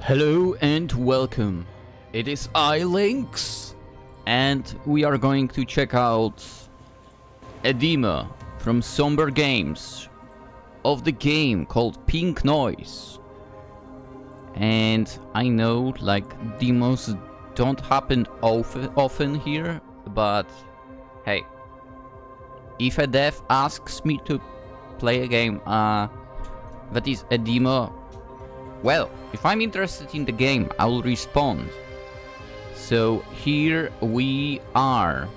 Hello and welcome. It is I, Lynx, and we are going to check out a demo from Somber Games of the game called Pink Noise. And I know, like, demos don't happen often here, but hey, if a dev asks me to play a game that is a demo, well, if I'm interested in the game, I will respond. So here we are.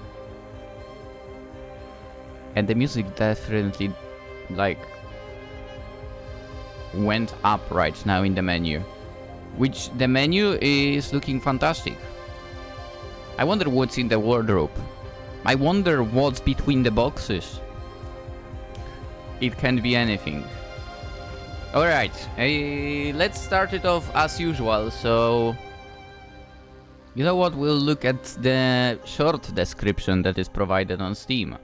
And the music definitely, like, went up right now in the menu. Which the menu is looking fantastic. I wonder what's in the wardrobe. I wonder what's between the boxes. It can be anything. Alright, let's start it off as usual. So, you know what, we'll look at the short description that is provided on Steam.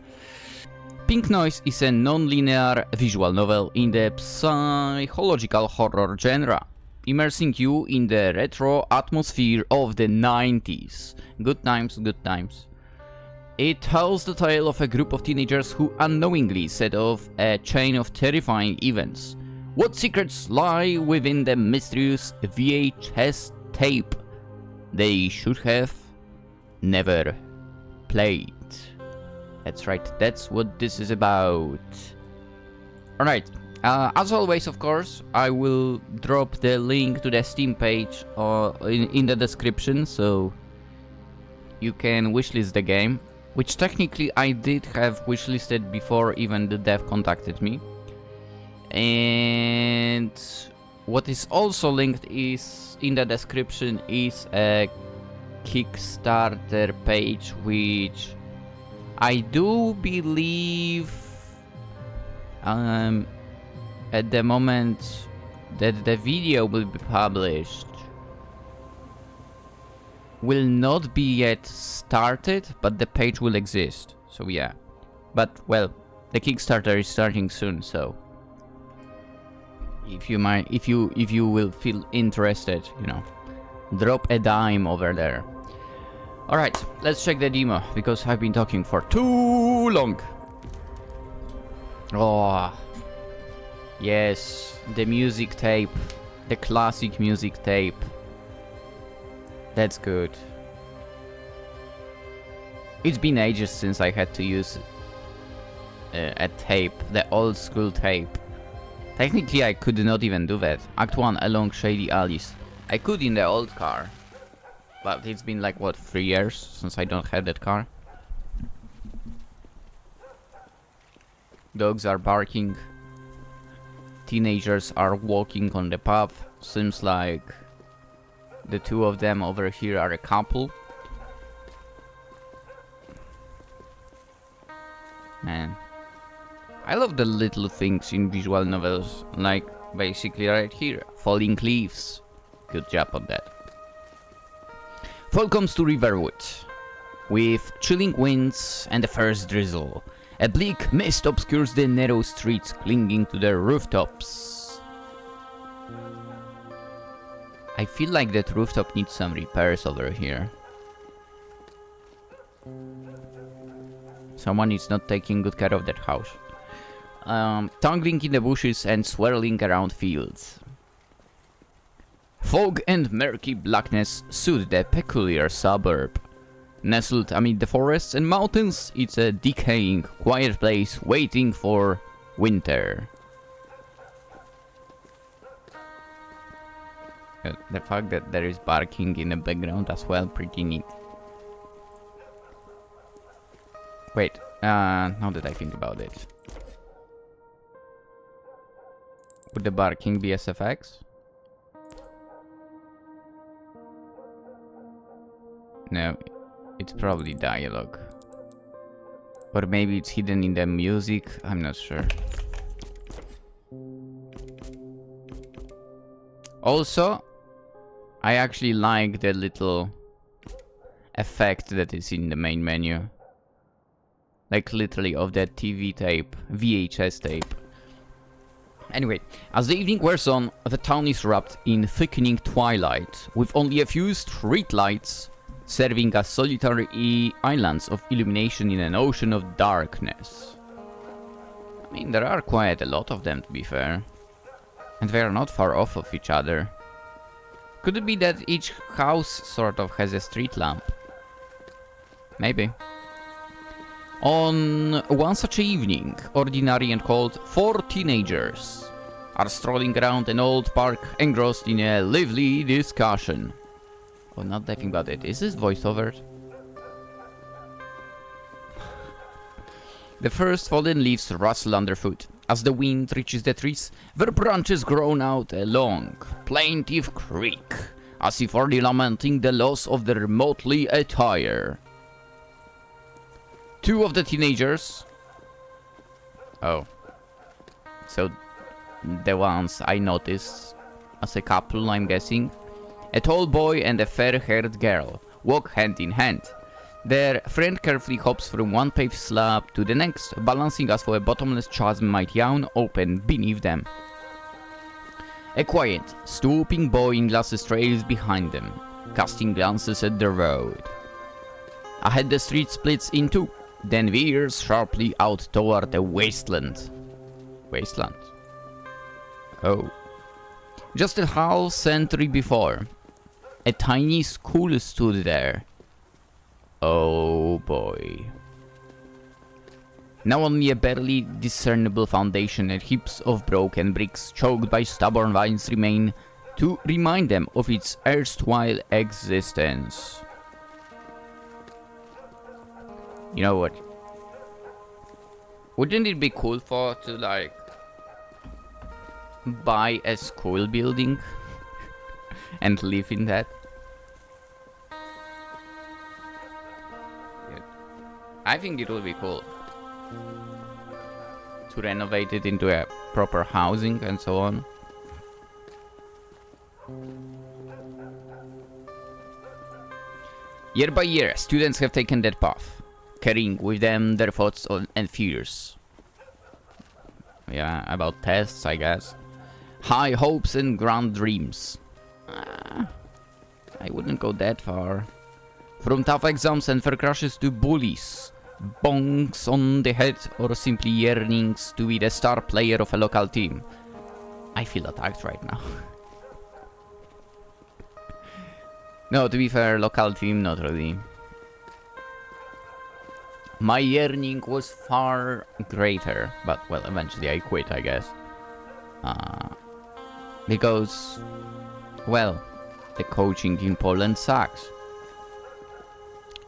Pink Noise is a non-linear visual novel in the psychological horror genre, immersing you in the retro atmosphere of the 90s. Good times, good times. It tells the tale of a group of teenagers who unknowingly set off a chain of terrifying events. What secrets lie within the mysterious VHS tape they should have never played? That's right, that's what this is about. Alright, as always, of course, I will drop the link to the Steam page in the description, so you can wishlist the game, which technically I did have wishlisted before even the dev contacted me. And what is also linked is in the description is a Kickstarter page, which I do believe at the moment that the video will be published will not be yet started, but the page will exist. So yeah, but well, the Kickstarter is starting soon, so if you will feel interested, you know, drop a dime over there. Alright, let's check the demo, because I've been talking for too long. Oh, yes, the music tape, the classic music tape. That's good. It's been ages since I had to use a tape, the old school tape. Technically, I could not even do that. Act 1 along shady alleys. I could in the old car. But it's been like, what, 3 years since I don't have that car. Dogs are barking. Teenagers are walking on the path. Seems like the two of them over here are a couple. Man, I love the little things in visual novels, like basically right here, falling leaves. Good job on that. Fall comes to Riverwood, with chilling winds and the first drizzle. A bleak mist obscures the narrow streets clinging to the rooftops. I feel like that rooftop needs some repairs over here. Someone is not taking good care of that house. Tangling in the bushes and swirling around fields. Fog and murky blackness soothe the peculiar suburb. Nestled amid the forests and mountains, it's a decaying, quiet place waiting for winter. The fact that there is barking in the background as well, pretty neat. Wait, now that I think about it. Would the barking be SFX? No, it's probably dialogue. Or maybe it's hidden in the music, I'm not sure. Also, I actually like the little effect that is in the main menu. Like literally of that TV tape, VHS tape. Anyway, as the evening wears on, the town is wrapped in thickening twilight, with only a few street lights serving as solitary islands of illumination in an ocean of darkness. I mean, there are quite a lot of them, to be fair. And they are not far off of each other. Could it be that each house sort of has a street lamp? Maybe. On one such evening, ordinary and cold, 4 teenagers are strolling around an old park engrossed in a lively discussion. Oh, not thinking about it. Is this voiceover? The first fallen leaves rustle underfoot. As the wind reaches the trees, their branches groan out a long, plaintive creak, as if already lamenting the loss of their motley attire. 2 of the teenagers... Oh. So, the ones I noticed as a couple, I'm guessing. A tall boy and a fair-haired girl walk hand in hand. Their friend carefully hops from one paved slab to the next, balancing as for a bottomless chasm might yawn open beneath them. A quiet, stooping boy in glasses trails behind them, casting glances at the road. Ahead the street splits in 2, then veers sharply out toward a wasteland. Wasteland? Oh. Just a half century before, a tiny school stood there. Oh boy. Now only a barely discernible foundation and heaps of broken bricks choked by stubborn vines remain to remind them of its erstwhile existence. You know what? Wouldn't it be cool to like buy a school building and live in that? I think it would be cool to renovate it into a proper housing and so on. Year by year, students have taken that path, carrying with them their thoughts and fears. Yeah, about tests, I guess. High hopes and grand dreams. I wouldn't go that far. From tough exams and fair crushes to bullies, bonks on the head, or simply yearnings to be the star player of a local team. I feel attacked right now. No, to be fair, local team, not really. My yearning was far greater, but well, eventually I quit, I guess. Because, well, the coaching in Poland sucks.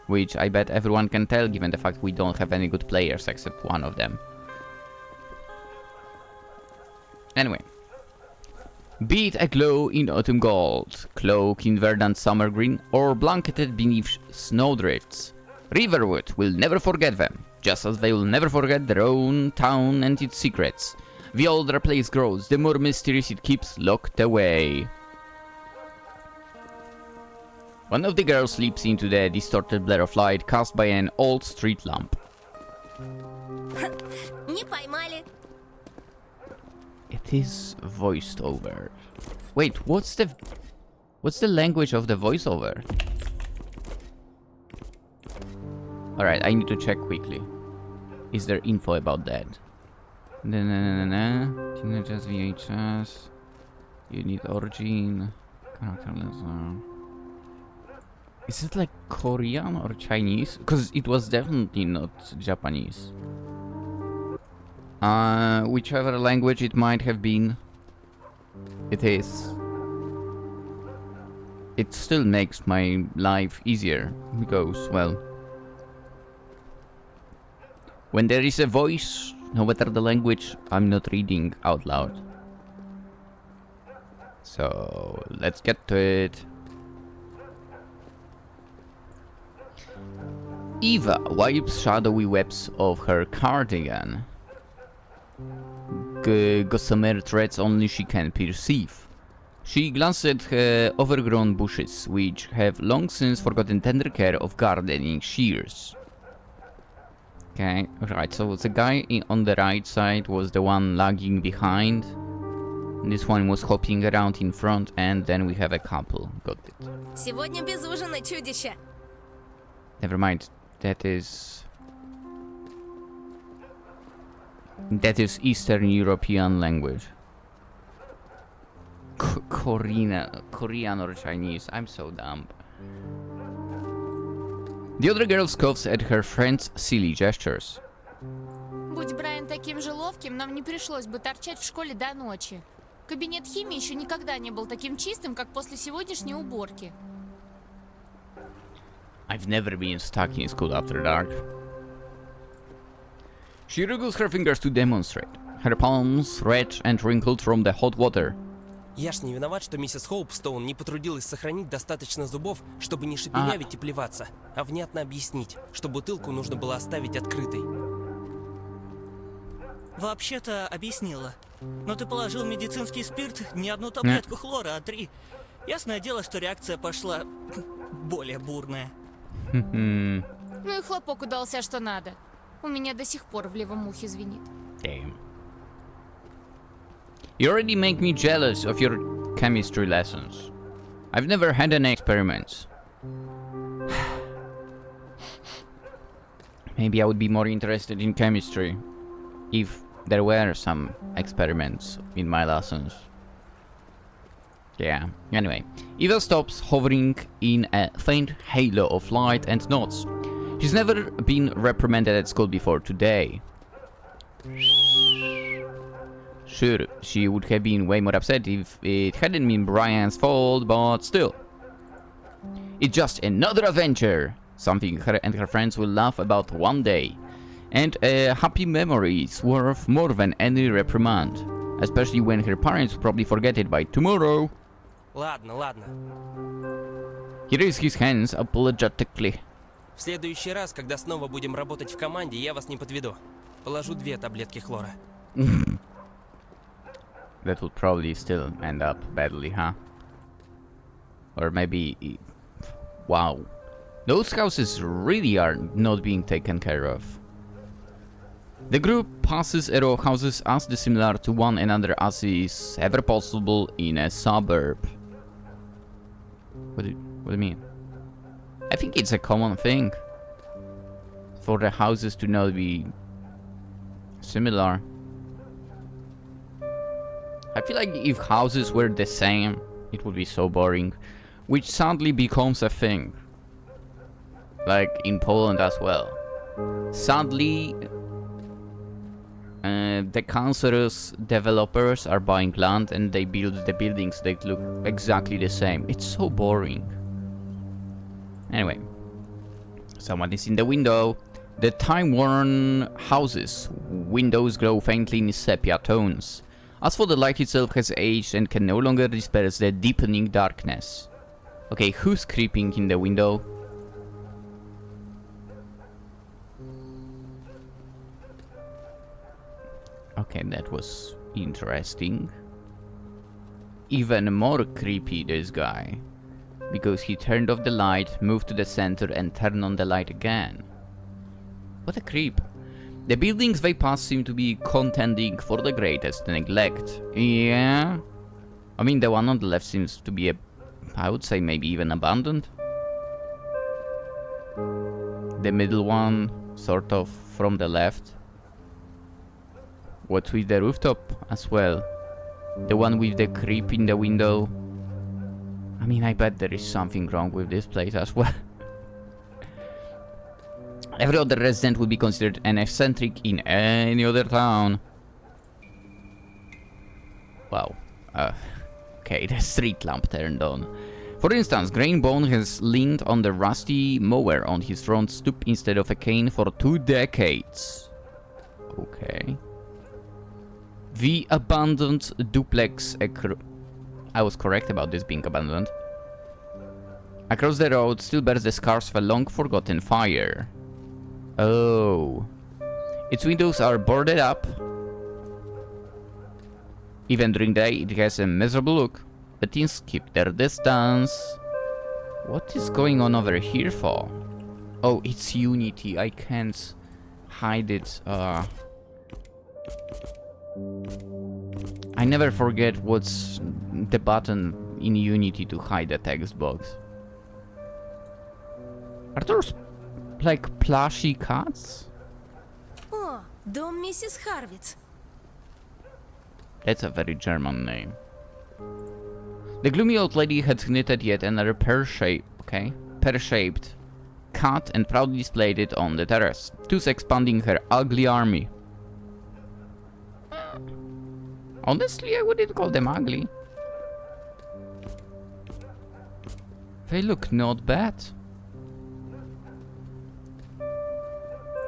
Which I bet everyone can tell, given the fact we don't have any good players except one of them. Anyway. Be it aglow in autumn gold, cloaked in verdant summer green, or blanketed beneath snowdrifts, Riverwood will never forget them, just as they will never forget their own town and its secrets. The older a place grows, the more mysterious it keeps locked away. One of the girls leaps into the distorted blur of light cast by an old street lamp. It is voiced over. Wait, what's the language of the voiceover? Alright, I need to check quickly. Is there info about that? Teenagers VHS. You need origin. Characterless. Is it like Korean or Chinese? Because it was definitely not Japanese. Whichever language it might have been, it is. It still makes my life easier because, well, when there is a voice, no matter the language, I'm not reading out loud. So, let's get to it. Eva wipes shadowy webs of her cardigan. Gossamer threads only she can perceive. She glances at her overgrown bushes, which have long since forgotten tender care of gardening shears. Okay, right, so the guy on the right side was the one lagging behind, This one was hopping around in front, and then we have a couple. Got it. Сегодня без ужина, чудище. Never mind. That is Eastern European language. Korean or Chinese. I'm so dumb. The other girl scoffs at her friend's silly gestures. Будь Брайан таким же ловким, нам не пришлось бы торчать в школе до ночи. Кабинет химии еще никогда не был таким чистым, как после сегодняшней уборки. I've never been stuck in school after dark. She wriggles her fingers to demonstrate. Her palms red and wrinkled from the hot water. Я ж не виноват, что миссис Хоупстоун не потрудилась сохранить достаточно зубов, чтобы не шепелявить и плеваться, а внятно объяснить, что бутылку нужно было оставить открытой. Вообще-то объяснила. Но ты положил медицинский спирт не одну таблетку хлора, а 3. Ясное дело, что реакция пошла более бурная. Ну и хлопок удался, что надо. У меня до сих пор в левом ухе звенит. Damn. You already make me jealous of your chemistry lessons. I've never had any experiments. Maybe I would be more interested in chemistry if there were some experiments in my lessons. Yeah, anyway. Eva stops, hovering in a faint halo of light, and nods. She's never been reprimanded at school before today. Sure, she would have been way more upset if it hadn't been Brian's fault, but still. It's just another adventure, something her and her friends will laugh about one day. And a happy memory is worth more than any reprimand, especially when her parents will probably forget it by tomorrow. Ладно, ладно. He raised his hands apologetically. В следующий раз, когда снова будем работать в команде, я вас не подведу. Положу 2 таблетки хлора. That would probably still end up badly, huh? Or maybe... Wow. Those houses really are not being taken care of. The group passes a row of houses as dissimilar to one another as is ever possible in a suburb. What do you mean? I think it's a common thing for the houses to not be similar. I feel like if houses were the same, it would be so boring, which sadly becomes a thing. Like in Poland as well. Sadly, the cancerous developers are buying land and they build the buildings that look exactly the same. It's so boring. Anyway, someone is in the window. The time-worn houses' windows glow faintly in sepia tones. As for the light itself has aged and can no longer disperse the deepening darkness. Okay, who's creeping in the window? Okay, that was interesting. Even more creepy, this guy. Because he turned off the light, moved to the center, and turned on the light again. What a creep. The buildings they pass seem to be contending for the greatest neglect. Yeah? I mean, the one on the left seems to be I would say maybe even abandoned. The middle one, sort of, from the left. What's with the rooftop as well? The one with the creep in the window. I mean, I bet there is something wrong with this place as well. Every other resident would be considered an eccentric in any other town. Wow. Okay, the street lamp turned on. For instance, Grainbone has leaned on the rusty mower on his front stoop instead of a cane for 2 decades. Okay. The abandoned duplex... I was correct about this being abandoned. Across the road still bears the scars of a long-forgotten fire. Oh. Its windows are boarded up. Even during the day, it has a miserable look. The teens keep their distance. What is going on over here for? Oh, it's Unity. I can't hide it. I I never forget what's the button in Unity to hide the text box. Are those like plushy cats? О, дом миссис Харвиц. That's a very German name. The gloomy old lady had knitted yet another pear-shaped cat and proudly displayed it on the terrace, thus expanding her ugly army. Honestly, I wouldn't call them ugly. They look not bad.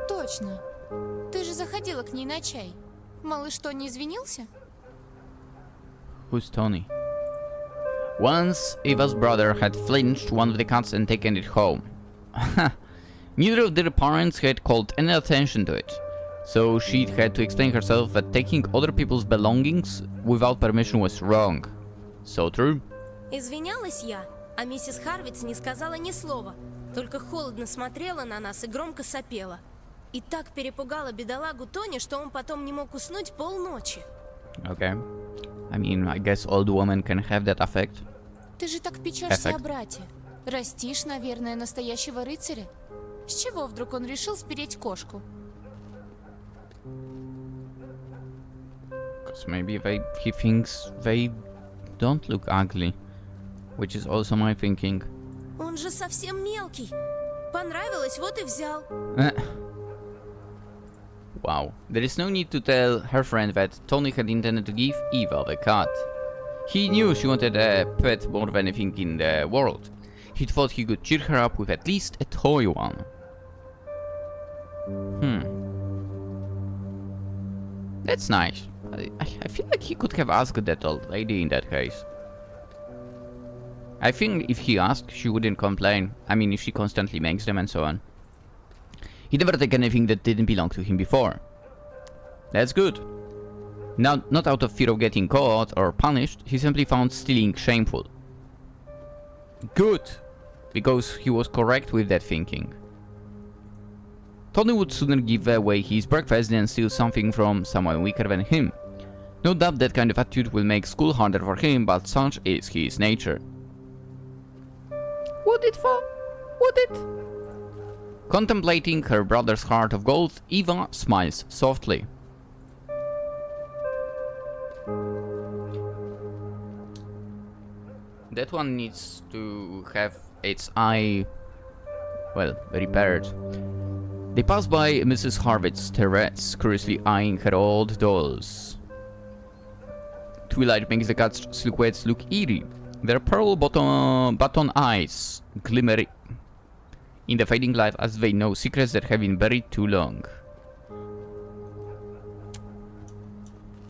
Точно. Ты же заходила к ней на чай. Малыш что, не извинился? Who's Tony? Once, Eva's brother had flinched one of the cats and taken it home. Neither of their parents had called any attention to it, so she had to explain herself that taking other people's belongings without permission was wrong. So true. Извинялась я, а миссис Харвиц не сказала ни слова, только холодно смотрела на нас и громко сопела. И так перепугала бедолагу Тони, что он потом не мог уснуть полночи. Okay. I mean, I guess old women can have that effect. Ты же так печешься о брате. Растишь, наверное, настоящего рыцаря. С чего вдруг он решил спереть кошку? Because maybe he thinks they don't look ugly, which is also my thinking. Он же совсем мелкий. Понравилось, вот и взял. Wow. There is no need to tell her friend that Tony had intended to give Eva the cat. He knew she wanted a pet more than anything in the world. He thought he could cheer her up with at least a toy one. That's nice. I feel like he could have asked that old lady in that case. I think if he asked, she wouldn't complain. I mean, if she constantly makes them and so on. He'd never taken anything that didn't belong to him before. That's good. Now, not out of fear of getting caught or punished, he simply found stealing shameful. Good, because he was correct with that thinking. Tony would sooner give away his breakfast than steal something from someone weaker than him. No doubt that kind of attitude will make school harder for him, but such is his nature. Would it fall? Would it? Contemplating her brother's heart of gold, Eva smiles softly. That one needs to have its eye, well, repaired. They pass by Mrs. Harvard's terrace, curiously eyeing her old dolls. Twilight makes the cat's silhouettes look eerie. Their pearl button eyes glimmer in the fading light as they know secrets that have been buried too long.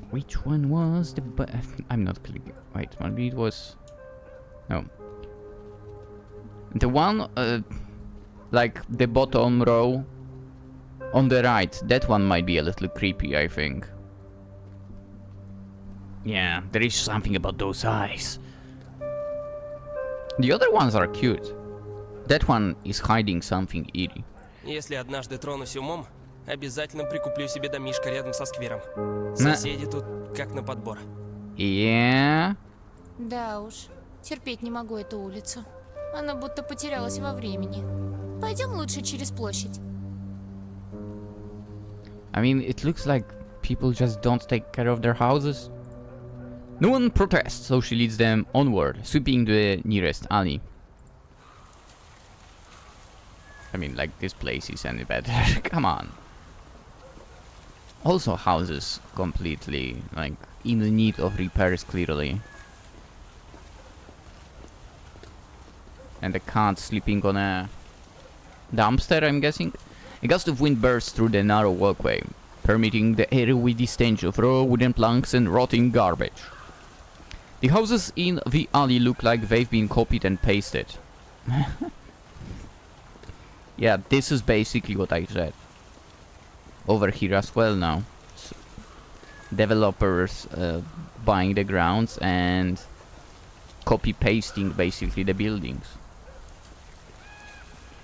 Which one was the I'm not clicking. Wait, maybe it was... No. The one, like the bottom row on the right, that one might be a little creepy, I think. Yeah, there is something about those eyes. The other ones are cute. That one is hiding something eerie. Если однажды тронусь умом, обязательно прикуплю себе домишко рядом со сквером. Соседи тут как на подбор. Yeah. Да уж, терпеть не могу эту улицу. Она будто потерялась во времени. Пойдем лучше через площадь. I mean, it looks like people just don't take care of their houses. No one protests, so she leads them onward, sweeping the nearest alley. I mean, like, this place is any better. Come on. Also houses completely, like, in need of repairs, clearly. And a cat sleeping on a dumpster, I'm guessing. A gust of wind bursts through the narrow walkway, permeating the air with the stench of raw wooden planks and rotting garbage. The houses in the alley look like they've been copied and pasted. Yeah, this is basically what I said. Over here as well now. So developers buying the grounds and copy-pasting basically the buildings.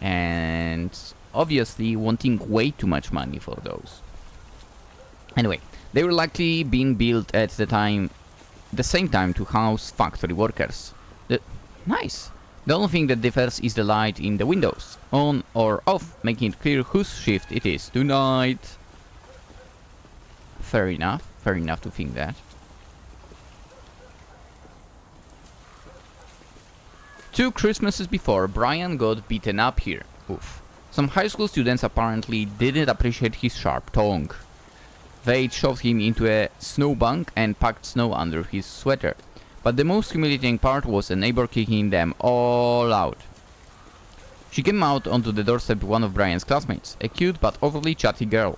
And obviously wanting way too much money for those. Anyway, they were likely being built at the time the same time to house factory workers. Nice! The only thing that differs is the light in the windows, on or off, making it clear whose shift it is tonight. Fair enough to think that. 2 Christmases before, Brian got beaten up here. Oof. Some high school students apparently didn't appreciate his sharp tongue. They shoved him into a snowbank and packed snow under his sweater. But the most humiliating part was a neighbor kicking them all out. She came out onto the doorstep of one of Brian's classmates, a cute but overly chatty girl.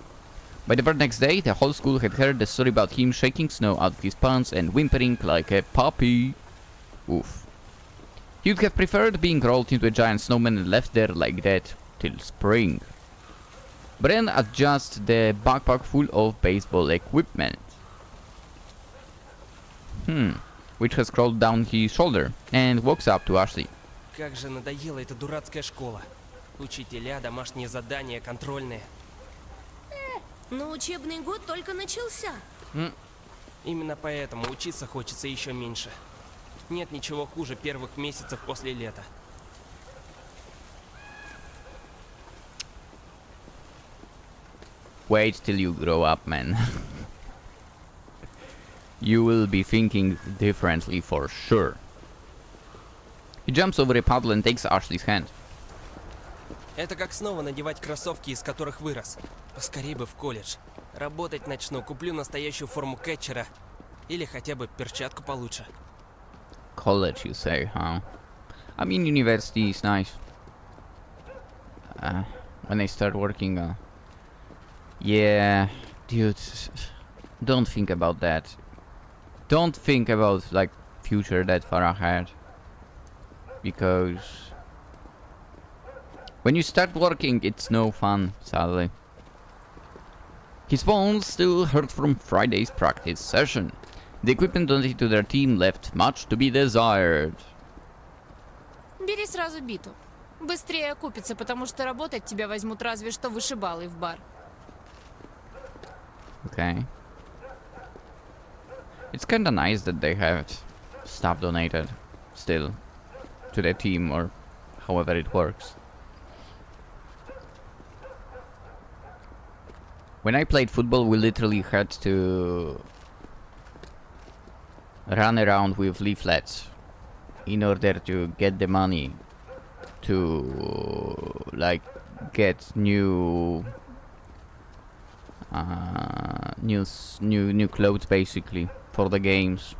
By the very next day, the whole school had heard the story about him shaking snow out of his pants and whimpering like a puppy. Oof. He would have preferred being rolled into a giant snowman and left there like that till spring. Brian adjusts the backpack full of baseball equipment. Which has crawled down his shoulder, and walks up to Ashley. Как же надоела эта дурацкая школа. Учителя, домашние задания, контрольные. Но учебный год только начался. Именно поэтому учиться хочется еще меньше. Нет ничего хуже первых месяцев после лета. Wait till you grow up, man. You will be thinking differently for sure. He jumps over a puddle and takes Ashley's hand. Это как снова надевать кроссовки, из которых вырос. Поскорей бы в колледж. Работать начну, куплю настоящую форму кетчера. Или хотя бы перчатку получше. College, you say, huh? I mean, university is nice. When I start working, yeah, dude, don't think about that. Don't think about, like, future that far ahead. Because when you start working, it's no fun, sadly. His bones still hurt from Friday's practice session. The equipment donated to their team left much to be desired. Бери сразу биту. Быстрее окупится, потому что работать тебя возьмут разве что вышибалы в бар. Okay. It's kinda nice that they have stuff donated still to their team, or however it works. When I played football, we literally had to run around with leaflets in order to get the money to, like, get new clothes, basically, for the games,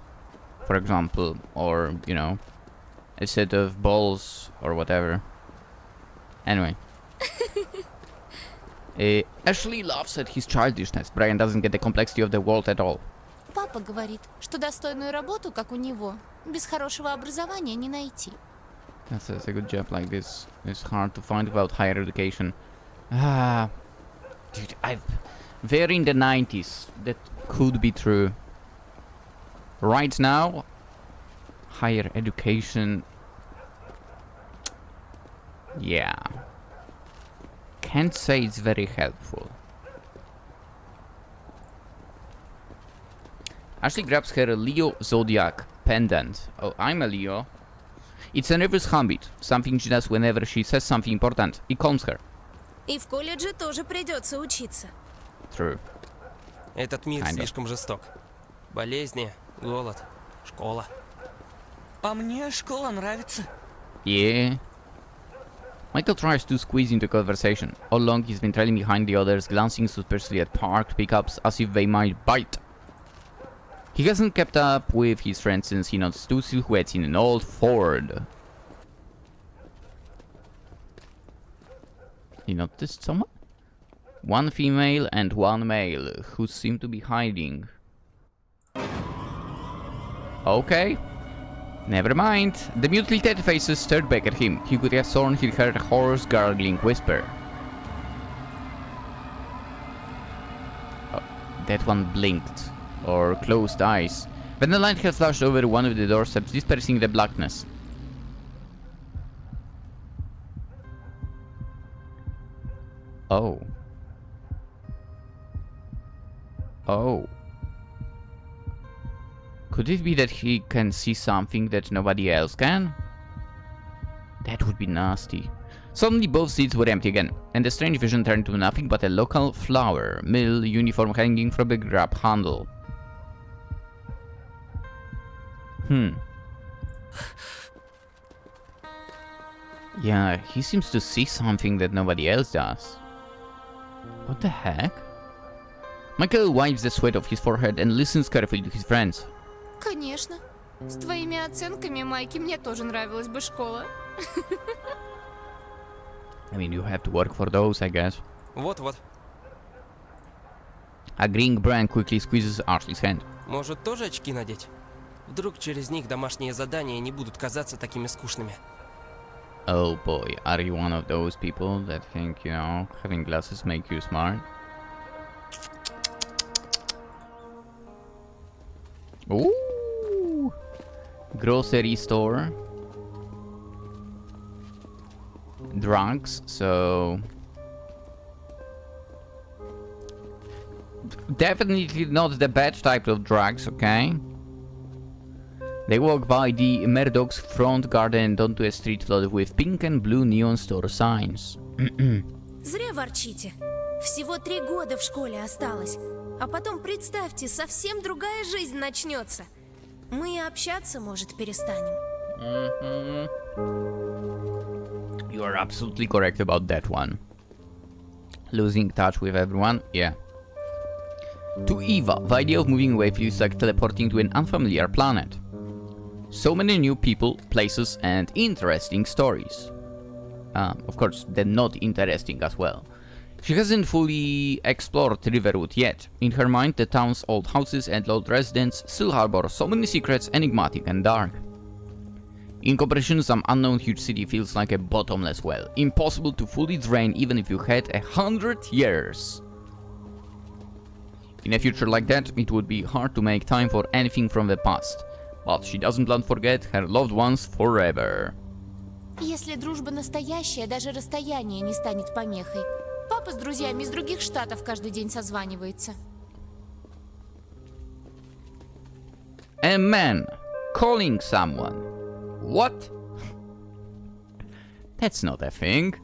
for example, or, you know, a set of balls or whatever. Anyway. Ashley laughs at his childishness. Brian doesn't get the complexity of the world at all. Папа говорит, что достойную работу, как у него, без хорошего образования не найти. That's a good job like this. It's hard to find about higher education. Ah, dude, they're in the 90s. That could be true. Right now, higher education. Yeah. Can't say it's very helpful. Ashley grabs her Leo Zodiac pendant. Oh, I'm a Leo. It's a nervous habit, something she does whenever she says something important. It calms her. И в колледже тоже придется учиться. True. Этот мир Kinda. слишком жесток. Болезни, голод, школа. А мне школа нравится. Yeah. Michael tries to squeeze into conversation. All along he's been trailing behind the others, glancing suspiciously at parked pickups as if they might bite. He hasn't kept up with his friends since he noticed 2 silhouettes in an old Ford. He noticed someone? 1 female and 1 male, who seem to be hiding. Okay. Never mind. The mutilated faces stared back at him. He could have sworn he heard a hoarse, gargling whisper. Oh, that one blinked, or closed eyes. Then the light had flashed over one of the doorsteps, dispersing the blackness. Oh. Oh. Could it be that he can see something that nobody else can? That would be nasty. Suddenly both seats were empty again, and the strange vision turned to nothing but a local flour mill uniform hanging from the grab handle. Yeah, he seems to see something that nobody else does. What the heck? Michael wipes the sweat off his forehead and listens carefully to his friends. Конечно. С твоими оценками, Майки, мне тоже нравилась бы школа. I mean, you have to work for those, I guess. Вот-вот. Agreeing, Brian quickly squeezes Ashley's hand. Может, тоже очки надеть? Вдруг через них домашние задания не будут казаться такими скучными. Oh boy, are you one of those people that think, you know, having glasses make you smart? Ooh! Grocery store. Drugs, so... Definitely not the bad type of drugs, okay? They walk by the Murdoch's front garden and onto a street flooded with pink and blue neon store signs. Зря ворчите. Всего 3 года в школе осталось. А потом, представьте, совсем другая жизнь начнется. Мы и общаться, может, перестанем. You are absolutely correct about that one. Losing touch with everyone, yeah. To Eva, the idea of moving away feels like teleporting to an unfamiliar planet. So many new people, places, and interesting stories. Of course, they're not interesting as well. She hasn't fully explored Riverwood yet. In her mind, the town's old houses and old residents still harbor so many secrets, enigmatic and dark. In comparison, some unknown huge city feels like a bottomless well, impossible to fully drain even if you had 100 years. In a future like that, it would be hard to make time for anything from the past. But she doesn't plan to forget her loved ones forever. Если дружба настоящая, даже расстояние не станет помехой. Папа с друзьями из других штатов каждый день созванивается. A man calling someone. What? That's not a thing.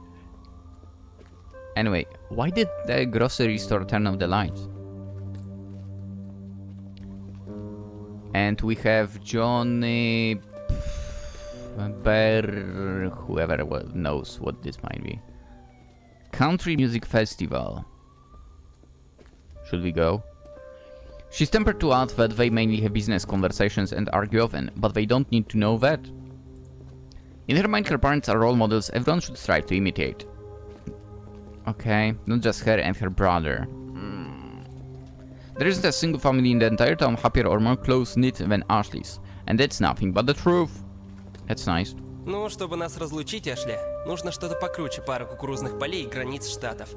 Anyway, why did the grocery store turn off the lights? And we have Johnny Bear, whoever knows what this might be. Country Music Festival. Should we go? She's tempered to add that they mainly have business conversations and argue often, but they don't need to know that. In her mind, her parents are role models everyone should strive to imitate. Okay, not just her and her brother. There isn't a single family in the entire town happier or more close-knit than Ashley's. And that's nothing but the truth. That's nice. Ну, чтобы нас разлучить, Эшли, нужно что-то покруче пары кукурузных полей и границ штатов.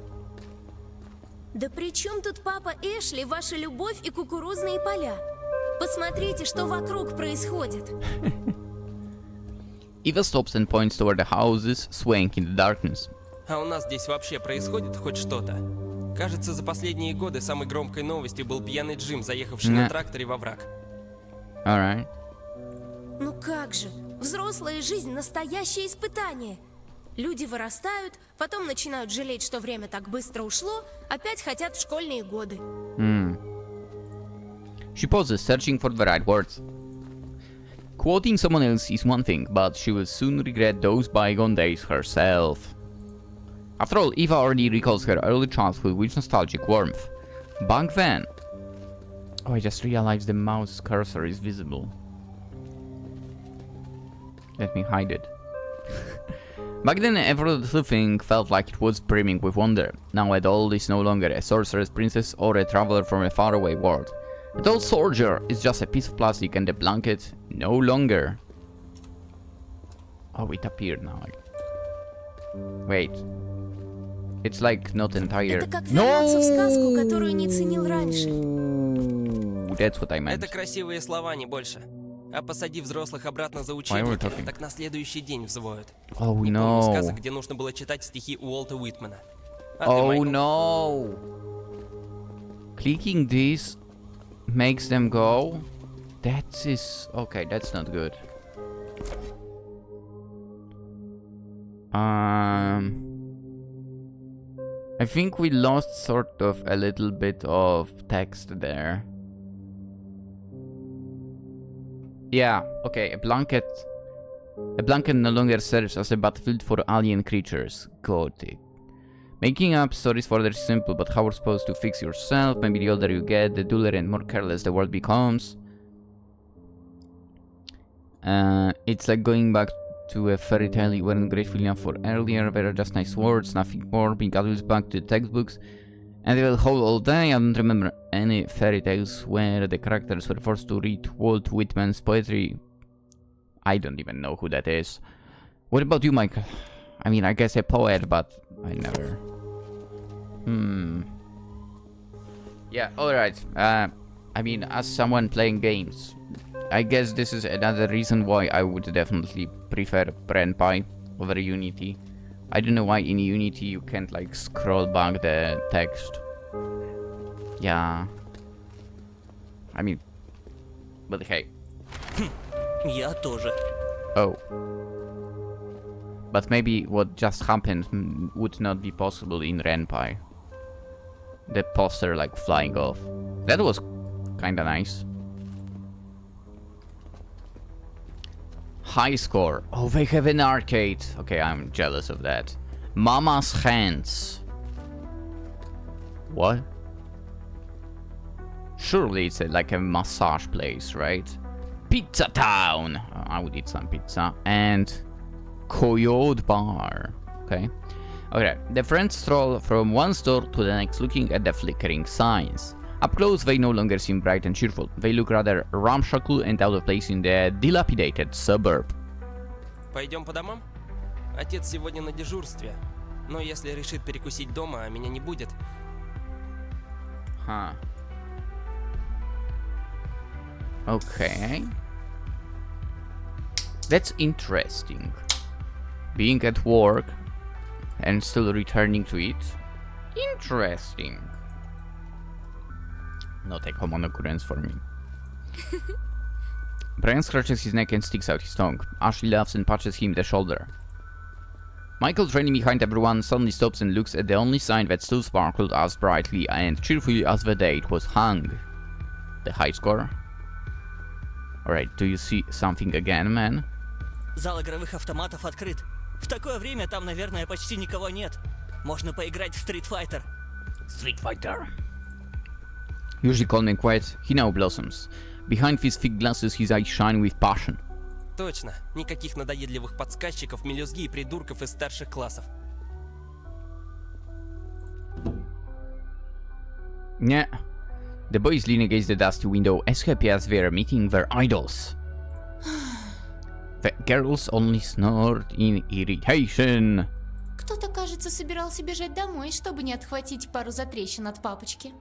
Да при чем тут папа Эшли, ваша любовь и кукурузные поля? Посмотрите, что вокруг происходит. Eva stops and points toward the houses swaying in the darkness. А у нас здесь вообще происходит хоть что-то? Кажется, за последние годы самой громкой новостью был пьяный Джим, заехавший на тракторе во враг. Alright. Ну как же, взрослая жизнь – настоящее испытание. Люди вырастают, потом начинают жалеть, что время так быстро ушло, опять хотят в школьные годы. She pauses, searching for the right words. Quoting someone else is one thing, but she will soon regret those bygone days herself. After all, Eva already recalls her early childhood with nostalgic warmth. Back then... Oh, I just realized the mouse cursor is visible. Let me hide it. Back then, every little thing felt like it was brimming with wonder. Now a doll is no longer a sorceress princess or a traveler from a faraway world. A doll soldier is just a piece of plastic and a blanket no longer. Oh, it appeared now. Wait. It's like not entire... Это как вернуться в сказку, которую не ценил раньше. That's what I meant. Это красивые слова, не больше. А посади взрослых обратно за учебники, так на следующий день взвоют. Oh не no. помню сказок, где нужно было читать стихи Уолта Уитмана. А ты, Oh Майкл? no. Clicking this makes them go. That is... Okay, that's not good. I think we lost sort of a little bit of text there. Yeah, okay, a blanket no longer serves as a battlefield for alien creatures. Got it. Making up stories further is simple, but how we're supposed to fix yourself? Maybe the older you get, the duller and more careless the world becomes. It's like going back to a fairy tale you weren't grateful enough for earlier. There are just nice words, nothing more. Being adults back to the textbooks. And they will hold all day. I don't remember any fairy tales where the characters were forced to read Walt Whitman's poetry. I don't even know who that is. What about you, Michael? I mean, I guess a poet, but I never... Yeah, alright. I mean, as someone playing games, I guess this is another reason why I would definitely prefer Ren'Py over Unity. I don't know why in Unity you can't like scroll back the text. Yeah. I mean, but hey. Я тоже. Oh. But maybe what just happened would not be possible in Ren'Py. The poster like flying off. That was kinda nice. High score. Oh, they have an arcade. Okay, I'm jealous of that. Mama's Hands. What? Surely it's like a massage place, right? Pizza Town. I would eat some pizza. And Coyote Bar. Okay. Okay. The friends stroll from one store to the next looking at the flickering signs. Up close, they no longer seem bright and cheerful. They look rather ramshackle and out of place in the dilapidated suburb. Пойдем по домам? Отец сегодня на дежурстве. Но если решит перекусить дома, а меня не будет... Huh. Okay. That's interesting. Being at work and still returning to it. Interesting. Not a common occurrence for me. Brian scratches his neck and sticks out his tongue. Ashley laughs and patches him the shoulder. Michael, trailing behind everyone, suddenly stops and looks at the only sign that still sparkled as brightly and cheerfully as the day it was hung. The high score? Alright, do you see something again, man? Зал игровых автоматов открыт. В такое время там, наверное, почти никого нет. Можно поиграть в Street Fighter. Street Fighter. Usually calm and quiet, he now blossoms. Behind his thick glasses, his eyes shine with passion. Точно. Никаких надоедливых подсказчиков, мелюзги и придурков из старших классов. Yeah. The boys lean against the dusty window, as happy as they are meeting their idols. The girls only snored in irritation. Кто-то, кажется, собирался бежать домой, чтобы не отхватить пару затрещин от папочки.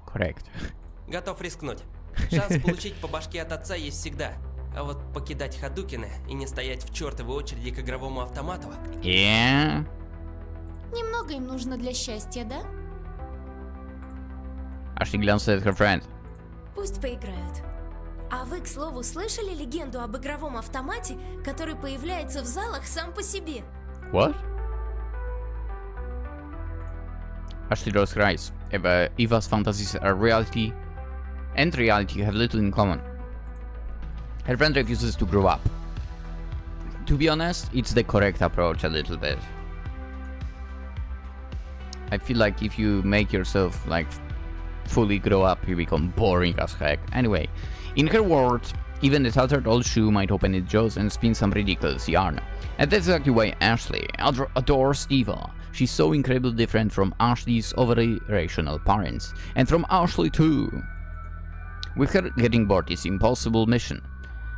Correct. Готов рискнуть. Шанс получить по башке от отца есть всегда. А вот покидать Хадукины и не стоять в чертовой очереди к игровому автомату... Yeah. Немного им нужно для счастья, да? Ashley glances at her friend. Пусть поиграют. А вы, к слову, слышали легенду об игровом автомате, который появляется в залах сам по себе? What? Ashley rolls her eyes. Eva's fantasies are reality, and reality have little in common. Her friend refuses to grow up. To be honest, it's the correct approach a little bit. I feel like if you make yourself like fully grow up, you become boring as heck. Anyway, in her words, even the tattered old shoe might open its jaws and spin some ridiculous yarn. And that's exactly why Ashley adores Eva. She's so incredibly different from Ashley's overly rational parents, and from Ashley too. With her getting bored this impossible mission.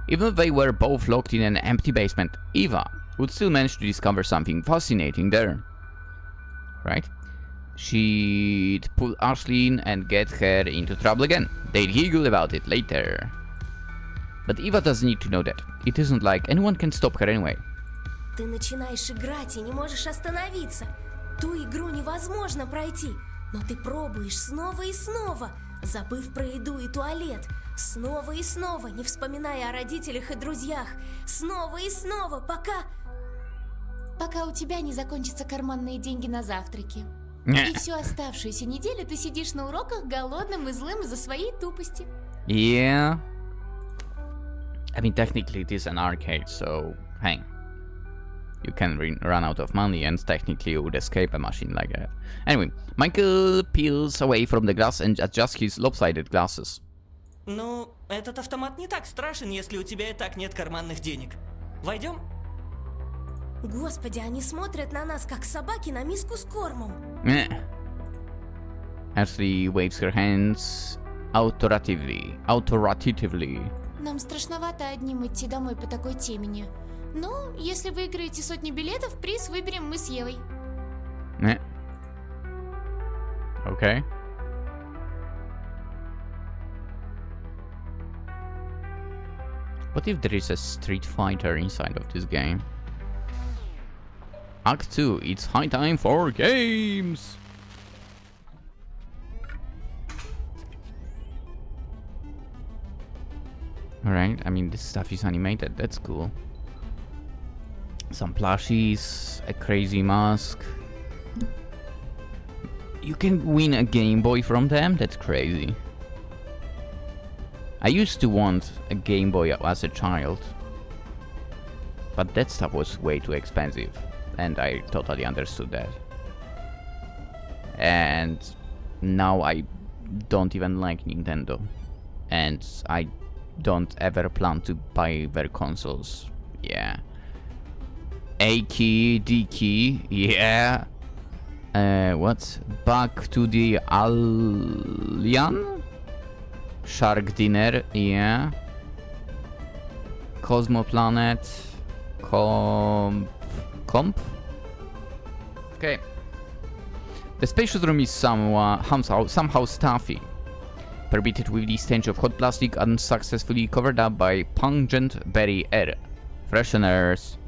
Even if they were both locked in an empty basement, Eva would still manage to discover something fascinating there. Right? She'd pull Ashley in and get her into trouble again. They'd giggle about it later. But Eva doesn't need to know that. It isn't like anyone can stop her anyway. Ты начинаешь играть и не можешь остановиться. Ту игру невозможно пройти, но ты пробуешь снова и снова. забыв про еду и туалет. Снова и снова, не вспоминая о родителях и друзьях. Снова и снова, Пока у тебя не закончатся карманные деньги на завтраки. Не. И всю оставшуюся неделю ты сидишь на уроках голодным и злым из-за своей тупости. Yeah. I mean, technically it is an arcade, so hey, you can run out of money and technically you would escape a machine like that. Anyway, Michael peels away from the glass and adjusts his lopsided glasses. Ну, этот автомат не так страшен, если у тебя и так нет карманных денег. Войдем? Господи, они смотрят на нас, как собаки на миску с кормом. Ashley waves her hands authoritatively. Нам страшновато одним идти домой по такой темени. Ну, если выиграете сотни билетов, приз выберем мы с Евой. Okay. What if there is a Street Fighter inside of this game? Act 2, it's high time for games! Alright, I mean, this stuff is animated, that's cool. Some plushies, a crazy mask. You can win a Game Boy from them? That's crazy. I used to want a Game Boy as a child, but that stuff was way too expensive, and I totally understood that. And now I don't even like Nintendo, and I don't ever plan to buy their consoles. Yeah. A key, D key, yeah. What? Back to the Alien? Shark Dinner, yeah. Cosmo Planet. Comp? Okay. The spacious room is somehow stuffy. Permitted with the stench of hot plastic unsuccessfully covered up by pungent berry air fresheners.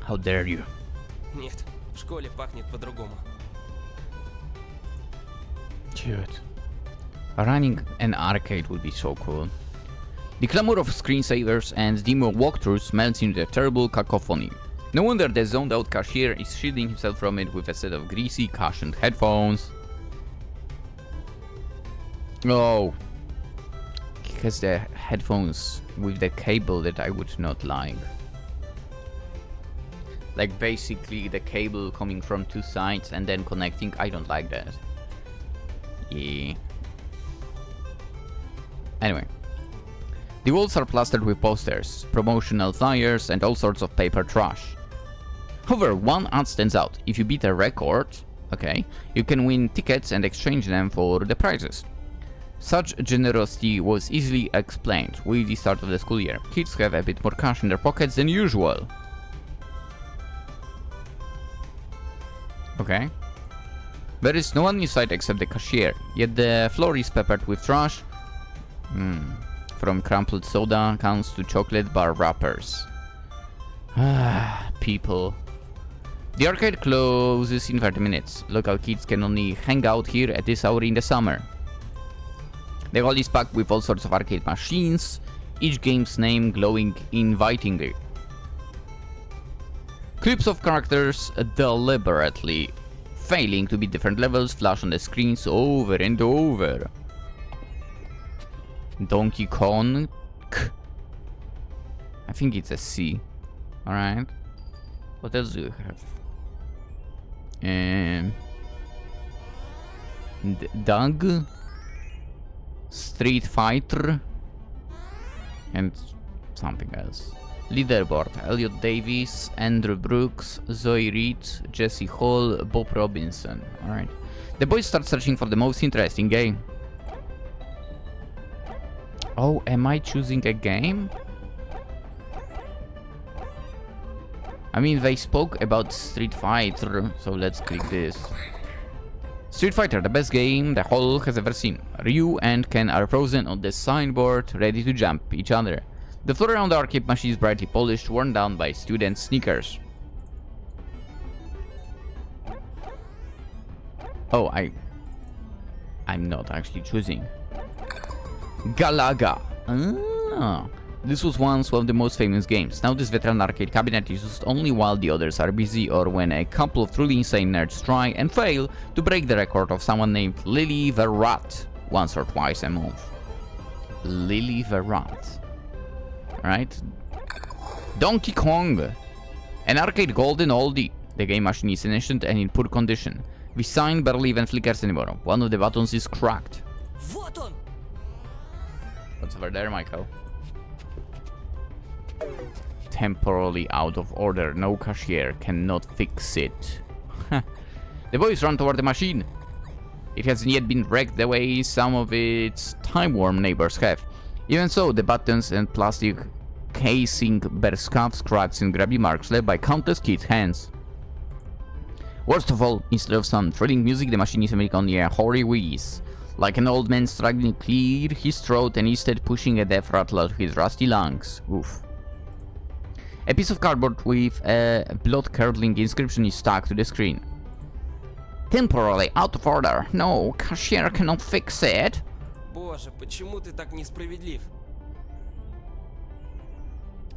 How dare you? Нет, в школе пахнет по-другому. Dude. Running an arcade would be so cool. The clamor of screensavers and demo walkthroughs melts into a terrible cacophony. No wonder the zoned out cashier is shielding himself from it with a set of greasy, cushioned headphones. Oh. He has the headphones with the cable that I would not like. Like basically the cable coming from two sides and then connecting. I don't like that. Yeah. Anyway. The walls are plastered with posters, promotional flyers, and all sorts of paper trash. However, one ad stands out. If you beat a record, okay, you can win tickets and exchange them for the prizes. Such generosity was easily explained with the start of the school year. Kids have a bit more cash in their pockets than usual. Okay. There is no one in sight except the cashier, yet the floor is peppered with trash. From crumpled soda cans to chocolate bar wrappers. People. The arcade closes in 30 minutes. Local kids can only hang out here at this hour in the summer. The hall is packed with all sorts of arcade machines, each game's name glowing invitingly. Clips of characters deliberately failing to beat different levels flash on the screens over and over. Donkey Kong. I think it's a C. Alright. What else do you have? Doug. Street Fighter. And something else. Leaderboard: Elliot Davis, Andrew Brooks, Zoe Reed, Jesse Hall, Bob Robinson. Alright. The boys start searching for the most interesting game. Oh, am I choosing a game? I mean, they spoke about Street Fighter, so let's click this. Street Fighter, the best game the hall has ever seen. Ryu and Ken are frozen on the signboard, ready to jump each other. The floor around the arcade machine is brightly polished, worn down by students' sneakers. Oh, I'm not actually choosing. Galaga. Ah. This was once one of the most famous games. Now this veteran arcade cabinet is used only while the others are busy or when a couple of truly insane nerds try and fail to break the record of someone named Lily the Rat once or twice a month. Lily the Rat. Right? Donkey Kong. An arcade golden oldie. The game machine is ancient and in poor condition. The sign barely even flickers anymore. One of the buttons is cracked. Вот он! What's over there, Michael? Temporarily out of order. No cashier cannot fix it. The boys run toward the machine. It hasn't yet been wrecked the way some of its time-worn neighbors have. Even so, the buttons and plastic casing bear scuffs, cracks, and grabby marks left by countless kids' hands. Worst of all, instead of some thrilling music, the machine is making only a hoary wheeze. Like an old man struggling to clear his throat and instead pushing a death rattle out of his rusty lungs. Oof. A piece of cardboard with a blood-curdling inscription is stuck to the screen. Temporarily out of order. No, cashier cannot fix it. Боже, почему ты так несправедлив?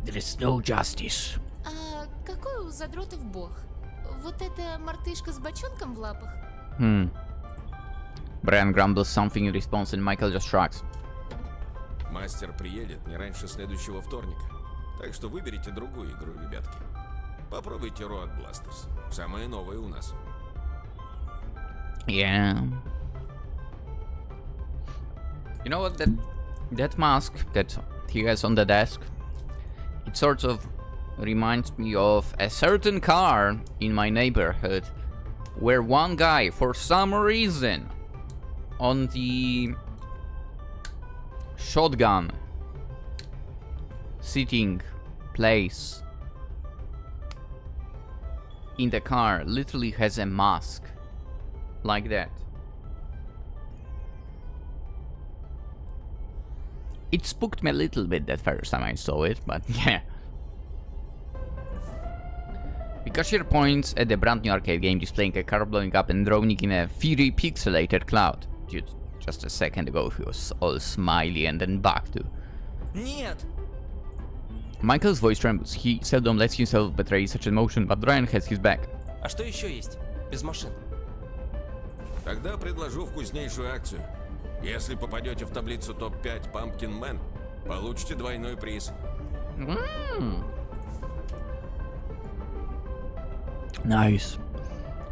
There is no justice. А какой у задротов бог? Вот эта мартышка с бочонком в лапах? Brian grumbles something in response and Michael just shrugs. Мастер приедет не раньше следующего вторника. Так что выберите другую игру, ребятки. Попробуйте Road Blasters. Самые новые у нас. Yeah. You know what, that mask that he has on the desk, it sort of reminds me of a certain car in my neighborhood where one guy, for some reason, on the shotgun sitting place in the car literally has a mask like that. It spooked me a little bit the first time I saw it, but yeah. The cashier points at the brand new arcade game displaying a car blowing up and droning in a fiery pixelated cloud. Dude, just a second ago he was all smiley and then back to... Нет! Michael's voice trembles. He seldom lets himself betray such emotion, but Brian has his back. А что еще есть? Без машин. Тогда предложу вкуснейшую акцию. Если попадете в таблицу топ-5 Pumpkin Man, получите двойной приз. Nice.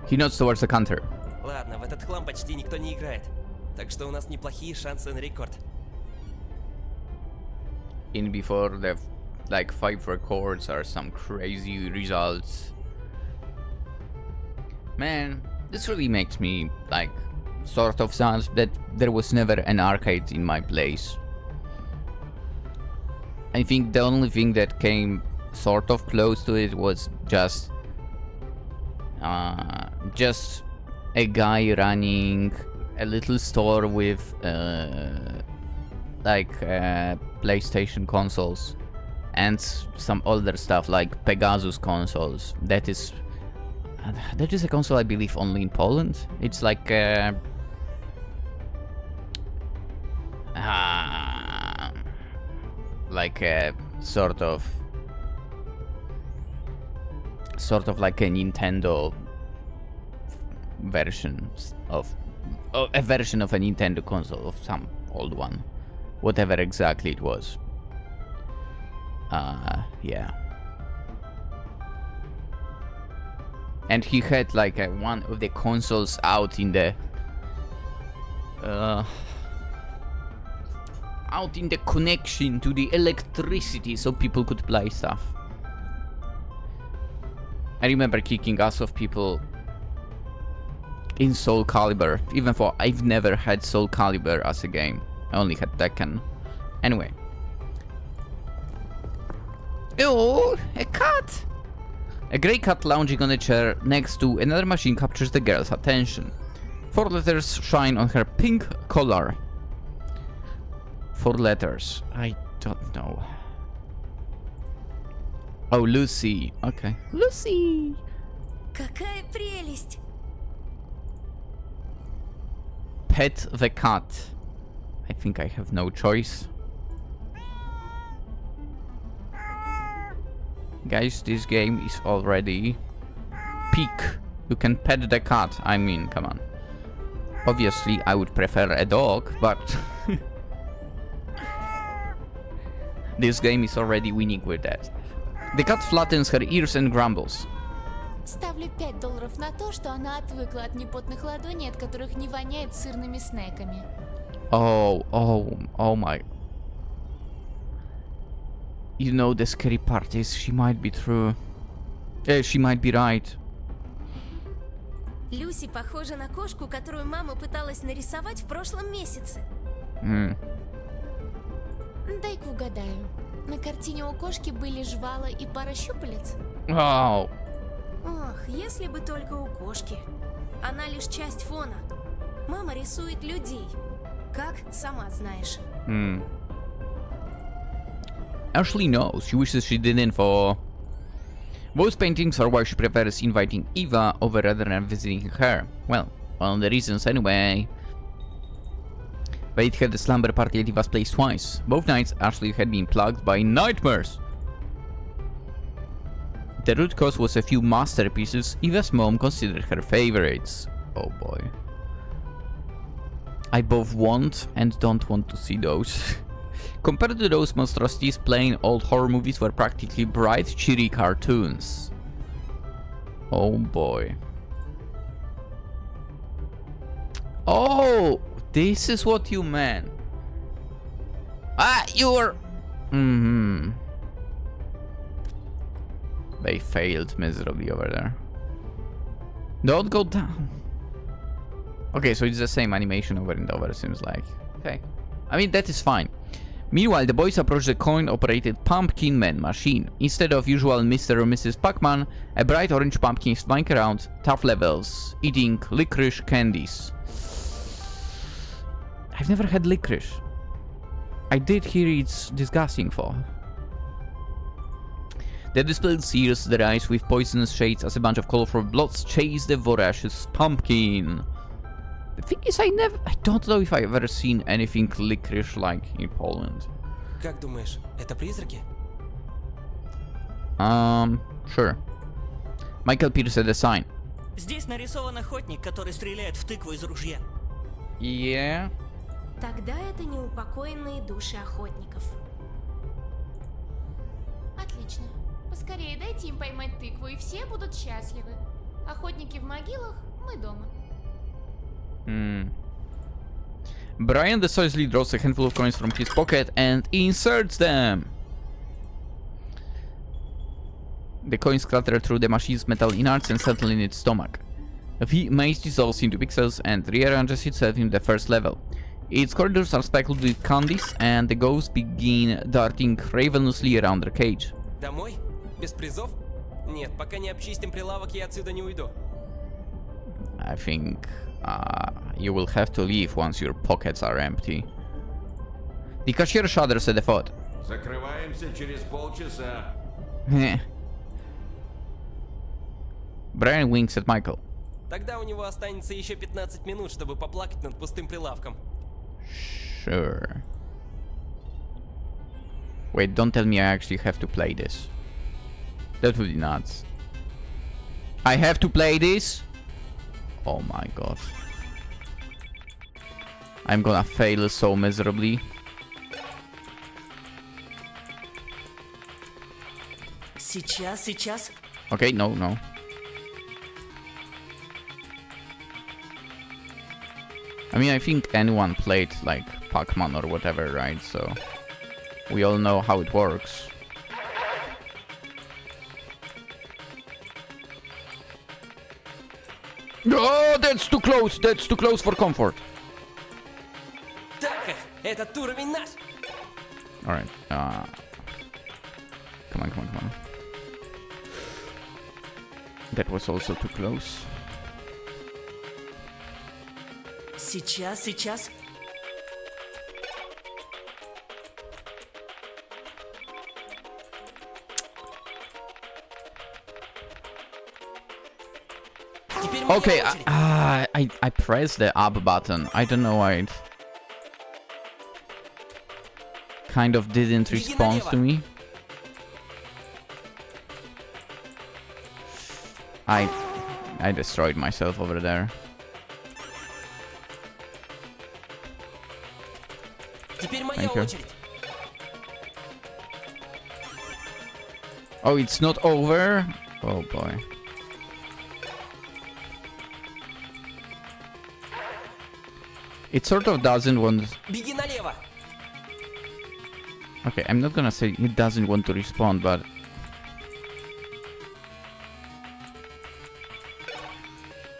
He nods towards the counter. Ладно, в этот хлам почти никто не играет. Так что у нас неплохие шансы на рекорд. In before the like 5 records are some crazy results. Man, this really makes me like sort of sad that there was never an arcade in my place. I think the only thing that came sort of close to it was just a guy running a little store with PlayStation consoles and some older stuff like Pegasus consoles. That is a console I believe only in Poland. It's like a sort of like a Nintendo version of a version of a Nintendo console, of some old one, whatever exactly it was. Yeah. And he had like one of the consoles out in the connection to the electricity so people could play stuff. I remember kicking ass of people in Soul Calibur, even though I've never had Soul Calibur as a game. I only had Tekken. Anyway. Oh, a cat! A grey cat lounging on a chair next to another machine captures the girl's attention. 4 letters shine on her pink collar. 4 letters. I don't know. Oh, Lucy. Okay. Lucy! Какая прелесть! pet the cat. I think I have no choice. Guys, this game is already peak. You can pet the cat. I mean, come on. Obviously, I would prefer a dog, but this game is already winning with that. The cat flattens her ears and grumbles. Ставлю $5 на то, что она отвыкла от непотных ладоней, от которых не воняет сырными снеками. Oh my. You know, the scary part is she might be true. She might be right. Люси похожа на кошку, которую мама пыталась нарисовать в прошлом месяце. Дай-ка угадаю. На картине у кошки были жвала и пара щупалец? Oh. Ох, если бы только у кошки. Она лишь часть фона. Мама рисует людей. Как, сама знаешь. Ashley knows. She wishes she didn't for... Both paintings are why she prefers inviting Eva over rather than visiting her. Well, one of the reasons anyway. But it had a slumber party at Eva's place twice. Both nights, Ashley had been plagued by nightmares. The root cause was a few masterpieces Eva's mom considered her favorites. Oh boy. I both want and don't want to see those. Compared to those monstrosities, plain old horror movies were practically bright, cheery cartoons. Oh boy. Oh, this is what you meant. Ah, you're... They failed miserably over there. Don't go down. Okay, so it's the same animation over and over, seems like. Okay. I mean, that is fine. Meanwhile, the boys approach the coin-operated Pumpkin Man machine. Instead of usual Mr. or Mrs. Pac-Man, a bright orange pumpkin is flying around tough levels, eating licorice candies. I've never had licorice. I did hear it's disgusting for. The display sears their eyes with poisonous shades as a bunch of colorful blots chase the voracious pumpkin. The thing is, I don't know if I've ever seen anything licorice-like in Poland. Как думаешь, это призраки? Sure. Michael peers at the sign. Здесь нарисован охотник, который стреляет в тыкву из ружья. Yeah. Тогда это неупокоенные души охотников. Отлично. Поскорее дайте им поймать тыкву, и все будут счастливы. Охотники в могилах, мы дома. Brian decisively draws a handful of coins from his pocket and inserts them. The coins clatter through the machine's metal innards and settle in its stomach. The maze dissolves into pixels and rearranges itself in the first level. Its corridors are speckled with candies, and the ghosts begin darting ravenously around their cage. Домой? Без призов? Нет, пока не обчистим прилавок, я отсюда не уйду. I think you will have to leave once your pockets are empty. The cashier shudders at the thought. Закрываемся через полчаса. Brian winks at Michael. Тогда у него останется еще 15 минут, чтобы поплакать над пустым прилавком. Sure. Wait, don't tell me I actually have to play this. That would be nuts. I have to play this? Oh my god. I'm gonna fail so miserably. Сейчас. Okay, no. I mean, I think anyone played like Pac-Man or whatever, right? So we all know how it works. Oh, that's too close! That's too close for comfort. Так, этот уровень наш! Alright, come on. That was also too close. Сейчас. Теперь Okay, I pressed the up button. I don't know why it kind of didn't respond to me. I destroyed myself over there. Теперь моя Thank you. очередь. Oh, it's not over? Oh boy. It sort of doesn't want... Беги налево. Okay, I'm not gonna say it doesn't want to respond, but...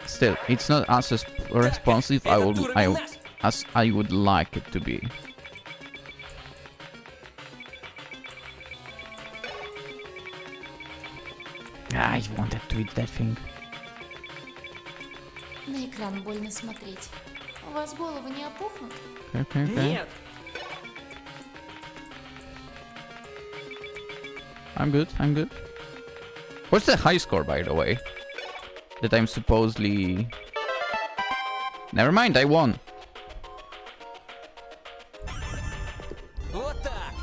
Still, it's not as responsive as I would like it to be. I wanted to eat that thing. На экран больно смотреть. У вас головы не опухнут? Okay. Нет. I'm good. What's the high score, by the way? That I'm supposedly... Never mind, I won. Вот так.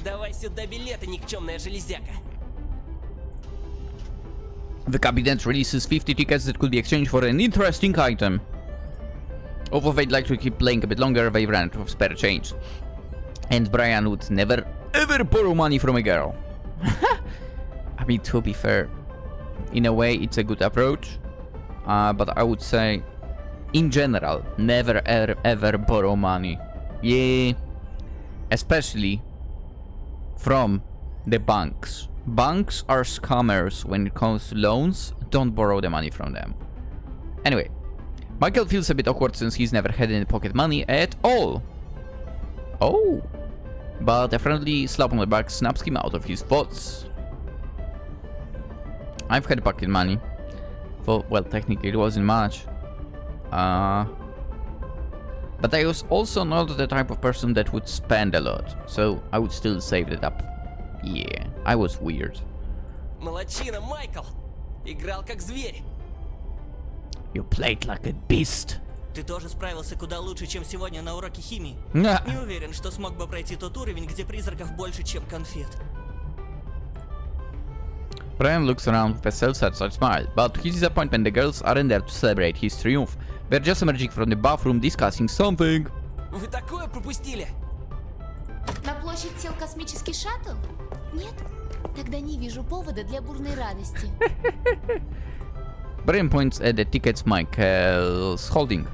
Давай сюда билеты, никчемная железяка. The cabinet releases 50 tickets that could be exchanged for an interesting item. Although they'd like to keep playing a bit longer, they ran out of spare change. And Brian would never ever borrow money from a girl. I mean, to be fair, in a way it's a good approach. But I would say, in general, never ever borrow money. Yeah. Especially from the banks. Banks are scammers when it comes to loans. Don't borrow the money from them. Anyway, Michael feels a bit awkward since he's never had any pocket money at all. Oh. But a friendly slap on the back snaps him out of his thoughts. I've had pocket money. Well, technically it wasn't much. But I was also not the type of person that would spend a lot. So I would still save it up. Yeah, I was weird. Молодчина, Майкл. Играл как зверь. You played like a beast. Ты тоже справился куда лучше, чем сегодня на уроке химии. Nah. Не уверен, что смог бы пройти тот уровень, где призраков больше, чем конфет. Brian looks around with a self-satisfied smile, but to his disappointment the girls aren't there to celebrate his triumph. They're just emerging from the bathroom discussing something. Вы такое пропустили? На площадь сел космический шаттл? Нет? Тогда не вижу повода для бурной радости. Brian points at the tickets Michael's holding.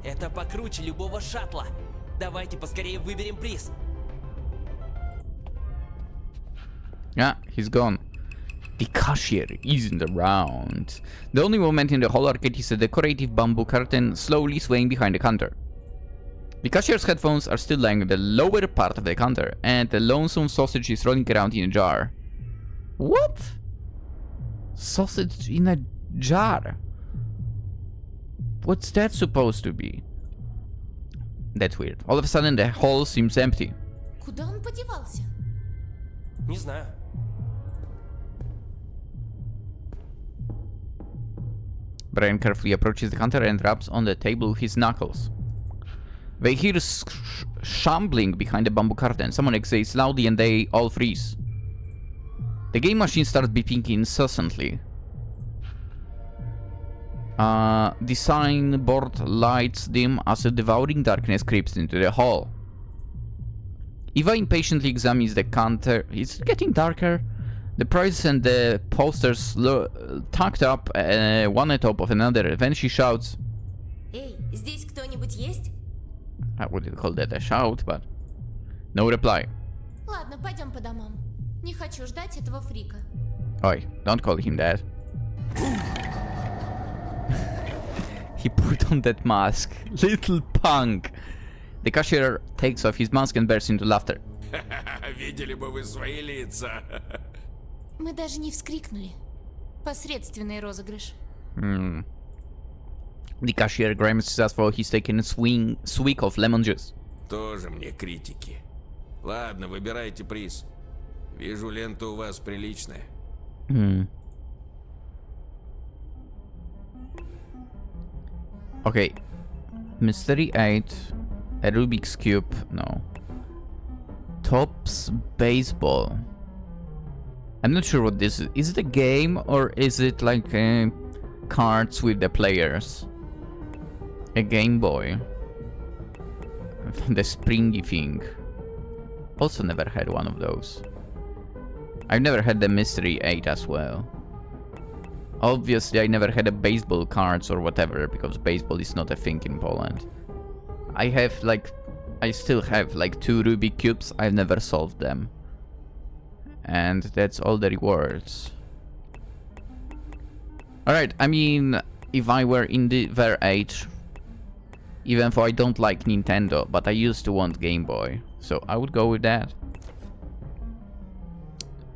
Это покруче любого шаттла. Давайте поскорее выберем приз. Yeah, he's gone. The cashier isn't around. The only movement in the whole arcade is a decorative bamboo curtain slowly swaying behind the counter. The cashier's headphones are still lying on the lower part of the counter, and the lonesome sausage is rolling around in a jar. What? Sausage in a jar? What's that supposed to be? That's weird. All of a sudden the hall seems empty. Куда он подевался? Не знаю. Brian carefully approaches the counter and raps on the table with his knuckles. They hear shambling behind the bamboo curtain. Someone exhales loudly and they all freeze. The game machine starts beeping incessantly. The signboard lights dim as a devouring darkness creeps into the hall. Eva impatiently examines the counter. It's getting darker. The prices and the posters tucked up one on top of another. Then she shouts. Эй, здесь кто-нибудь есть? I wouldn't call that a shout, but no reply. Ладно, пойдем по домам. Не хочу ждать этого фрика. Oi, don't call him that. He put on that mask. Little punk. The cashier takes off his mask and bursts into laughter. Видели бы вы свои лица. Мы даже не вскрикнули. Посредственный розыгрыш. The cashier grimaces as though he's taking a swig of lemon juice. Тоже мне критики. Ладно, выбирайте приз. Вижу, лента у вас приличная. Okay. Mystery 8. A Rubik's Cube. No. Tops Baseball. I'm not sure what this is. Is it a game or is it like cards with the players? A Game Boy. The springy thing. Also never had one of those. I've never had the Mystery 8 as well. Obviously I never had a baseball cards or whatever, because baseball is not a thing in Poland. I still have like 2 Rubik cubes, I've never solved them. And that's all the rewards. Alright, I mean, if I were in their age, even though I don't like Nintendo, but I used to want Game Boy, so I would go with that.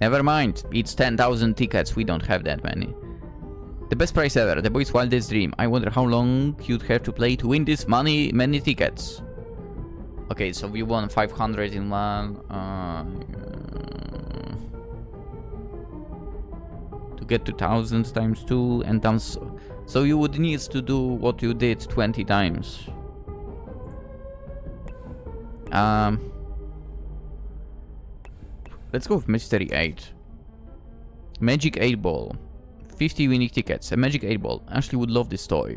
Never mind, it's 10,000 tickets, we don't have that many. The best price ever, the boy's wildest dream. I wonder how long you'd have to play to win this many tickets. Okay, so we won 500 in one. To get to 1000 times 2 and times. So you would need to do what you did 20 times. Let's go with Mystery 8. Magic 8 Ball. 50 unique tickets. A Magic 8 Ball. Ashley would love this toy,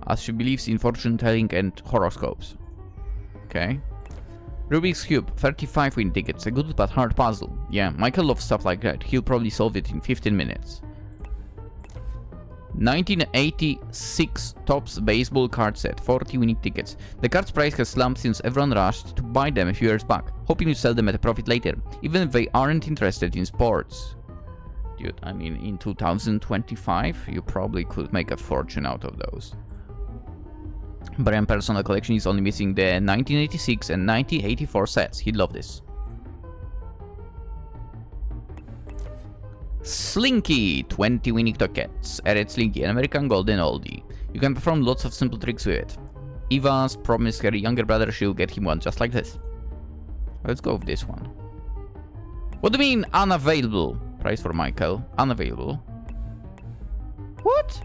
as she believes in fortune telling and horoscopes. Okay. Rubik's Cube. 35 win tickets. A good but hard puzzle. Yeah, Michael loves stuff like that. He'll probably solve it in 15 minutes. 1986 Topps Baseball card set. 40 unique tickets. The card's price has slumped since everyone rushed to buy them a few years back, hoping to sell them at a profit later, even if they aren't interested in sports. Dude, I mean, in 2025, you probably could make a fortune out of those. Brian's personal collection is only missing the 1986 and 1984 sets. He'd love this. Slinky, 20 winning tickets. A red Slinky, an American golden oldie. You can perform lots of simple tricks with it. Eva's promised her younger brother she'll get him one just like this. Let's go with this one. What do you mean unavailable? Price for Michael. Unavailable. What?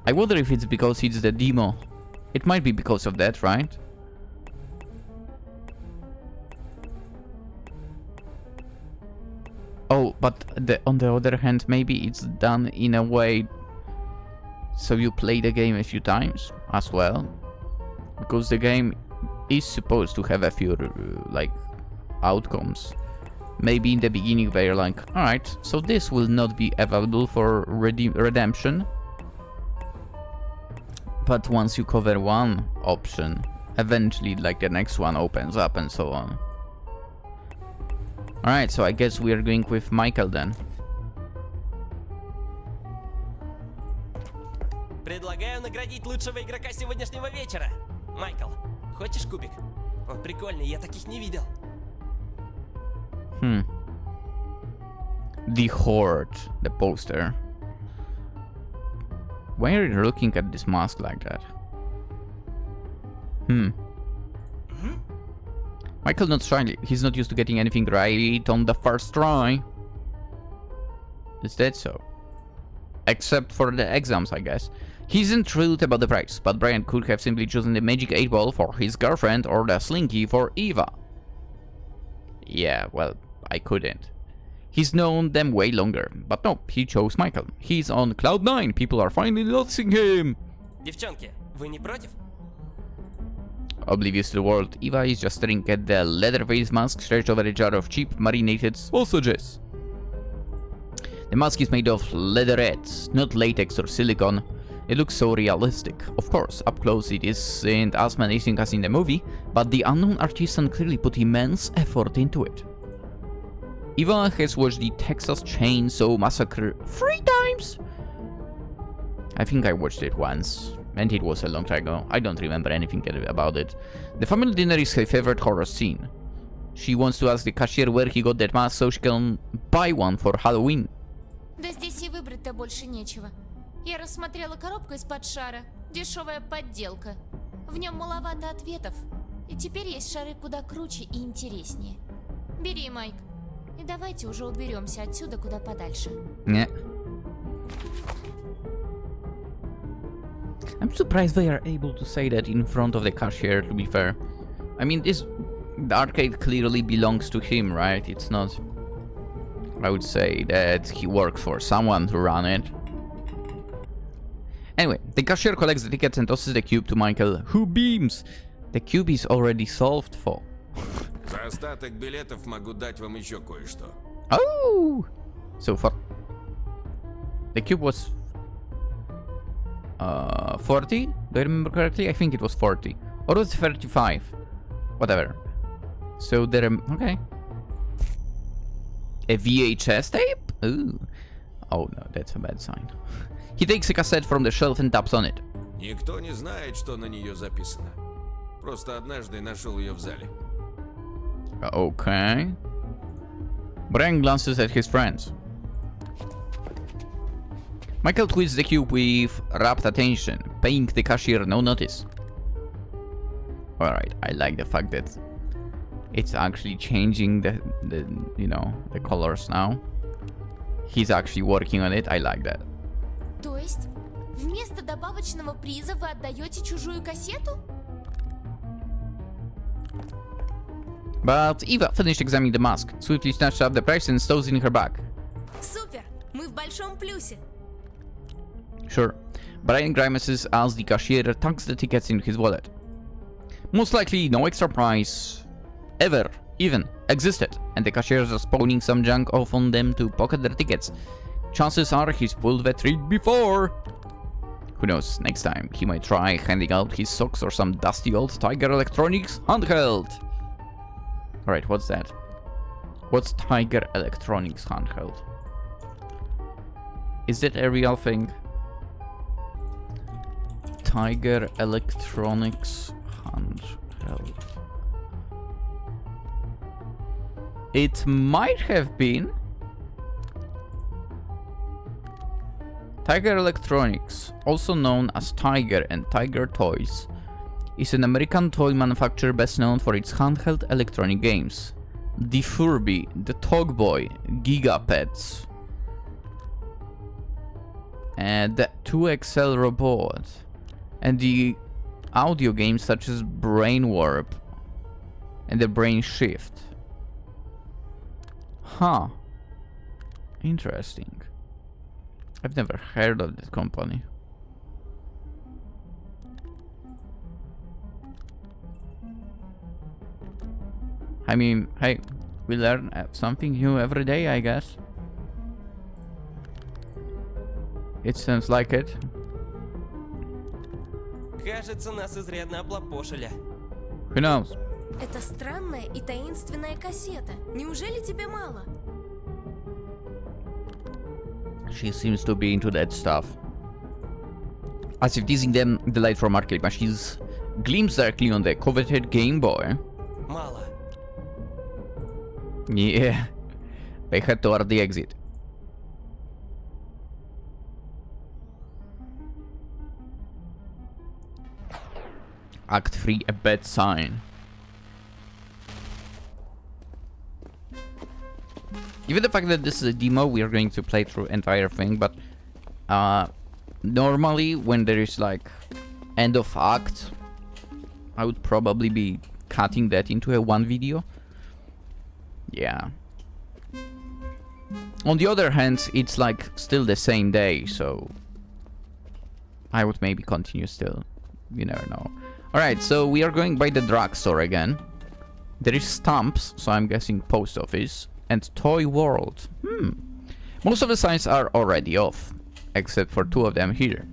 I wonder if it's because it's the demo. It might be because of that, right? Oh, but on the other hand, maybe it's done in a way so you play the game a few times as well. Because the game is supposed to have a few, like, outcomes. Maybe in the beginning they're like, alright, so this will not be available for redemption. But once you cover one option, eventually like the next one opens up and so on. Alright, so I guess we are going with Michael then. Предлагаю наградить лучшего игрока сегодняшнего вечера. Майкл, хочешь кубик? Он прикольный, я таких не видел. The Horde, the poster. Why are you looking at this mask like that? Michael not shy. He's not used to getting anything right on the first try. Is that so? Except for the exams, I guess. He isn't thrilled about the price, but Brian could have simply chosen the Magic 8 Ball for his girlfriend or the Slinky for Eva. Yeah, well, I couldn't. He's known them way longer, but no, he chose Michael. He's on cloud 9. People are finally noticing him. Девчонки, вы не против? Oblivious to the world, Eva is just staring at the leather face mask stretched over a jar of cheap marinated sausages. The mask is made of leatherettes, not latex or silicone. It looks so realistic. Of course, up close it isn't as menacing as in the movie, but the unknown artisan clearly put immense effort into it. Eva has watched the Texas Chainsaw Massacre 3 times. I think I watched it once, and it was a long time ago. I don't remember anything about it. The family dinner is her favorite horror scene. She wants to ask the cashier where he got that mask so she can buy one for Halloween. Да здесь и выбрать-то больше нечего. Я рассмотрела коробку из-под шара. Дешевая подделка. В нем маловато ответов. И теперь есть шары куда круче и интереснее. Бери, Майк. И давайте уже уберемся отсюда куда подальше. Не. I'm surprised they are able to say that in front of the cashier, to be fair. I mean, the arcade clearly belongs to him, right? It's not... I would say that he works for someone to run it. Anyway, the cashier collects the tickets and tosses the cube to Michael, who beams. The cube is already solved for. За остаток билетов могу дать вам еще кое-что. Oh! So far. The cube was 40? Do I remember correctly? I think it was 40. Or was it 35? Whatever. So there... Okay. A VHS tape? Ooh. Oh no, that's a bad sign. He takes a cassette from the shelf and taps on it. Никто не знает, что на нее записано. Просто однажды нашел ее в зале. Okay. Brian glances at his friends. Michael twists the cube with rapt attention, paying the cashier no notice. Alright, I like the fact that it's actually changing the you know, the colors now. He's actually working on it, I like that. То есть, вместо добавочного приза вы отдаете чужую кассету? But Eva finished examining the mask, swiftly snatched up the prize and stows it in her bag. Супер! Мы в большом плюсе. Sure. Brian grimaces as the cashier tucks the tickets into his wallet. Most likely no extra prize ever even existed, and the cashiers are spawning some junk off on them to pocket their tickets. Chances are he's pulled that trick before. Who knows, next time he might try handing out his socks or some dusty old Tiger Electronics handheld. Alright, what's that? What's Tiger Electronics handheld? Is that a real thing? Tiger Electronics handheld. It might have been. Tiger Electronics, also known as Tiger and Tiger Toys, is an American toy manufacturer best known for its handheld electronic games. The Furby, the Togboy, Gigapets, and the 2XL robot, and the audio games such as Brain Warp and the Brain Shift. Huh. Interesting. I've never heard of that company. I mean, hey, we learn something new every day, I guess. It sounds like it. Кажется, нас изрядно облапошили. Who knows? Это странная и таинственная кассета. Неужели тебе мало? She seems to be into that stuff. As if teasing them, the light from arcade machines gleams darkly on the coveted Game Boy. Мало. Yeah, they head toward the exit. Act 3, a bad sign. Given the fact that this is a demo, we are going to play through entire thing, but normally when there is like end of act, I would probably be cutting that into a one video. Yeah. On the other hand, it's like still the same day, so I would maybe continue still. You never know. Alright, so we are going by the drugstore again. There is Stamps, so I'm guessing post office. And Toy World. Most of the signs are already off, except for two of them here.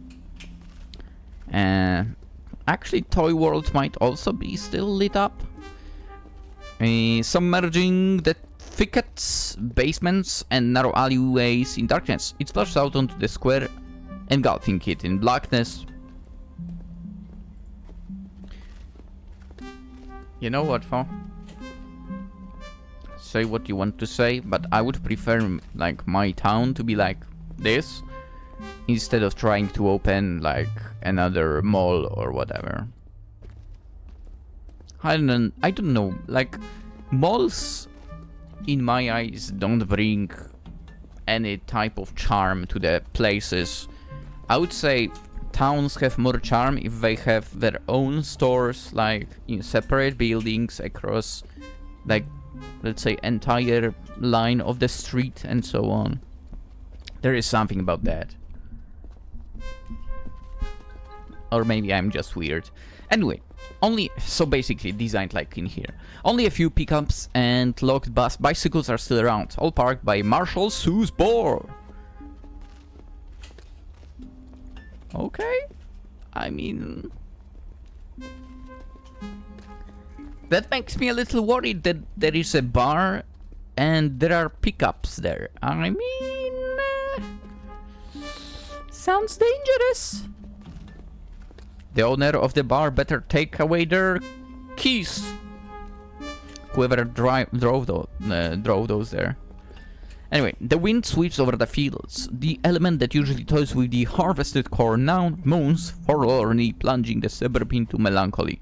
Actually, Toy World might also be still lit up. Submerging the thickets, basements, and narrow alleyways in darkness, it splashes out onto the square, engulfing it in blackness. You know what, Fo? Say what you want to say, but I would prefer like my town to be like this instead of trying to open like another mall or whatever. I don't know, like malls in my eyes don't bring any type of charm to the places. I would say towns have more charm if they have their own stores, like in separate buildings across, like, let's say, entire line of the street and so on. There is something about that. Or maybe I'm just weird. Anyway, so basically designed like in here. Only a few pickups and locked bicycles are still around, all parked by Marshal Sue's Boar. Okay, I mean, that makes me a little worried that there is a bar and there are pickups there. I mean, sounds dangerous. The owner of the bar better take away their keys. Whoever drove those there. Anyway, the wind sweeps over the fields. The element that usually toys with the harvested corn now moans forlornly, plunging the suburb into melancholy.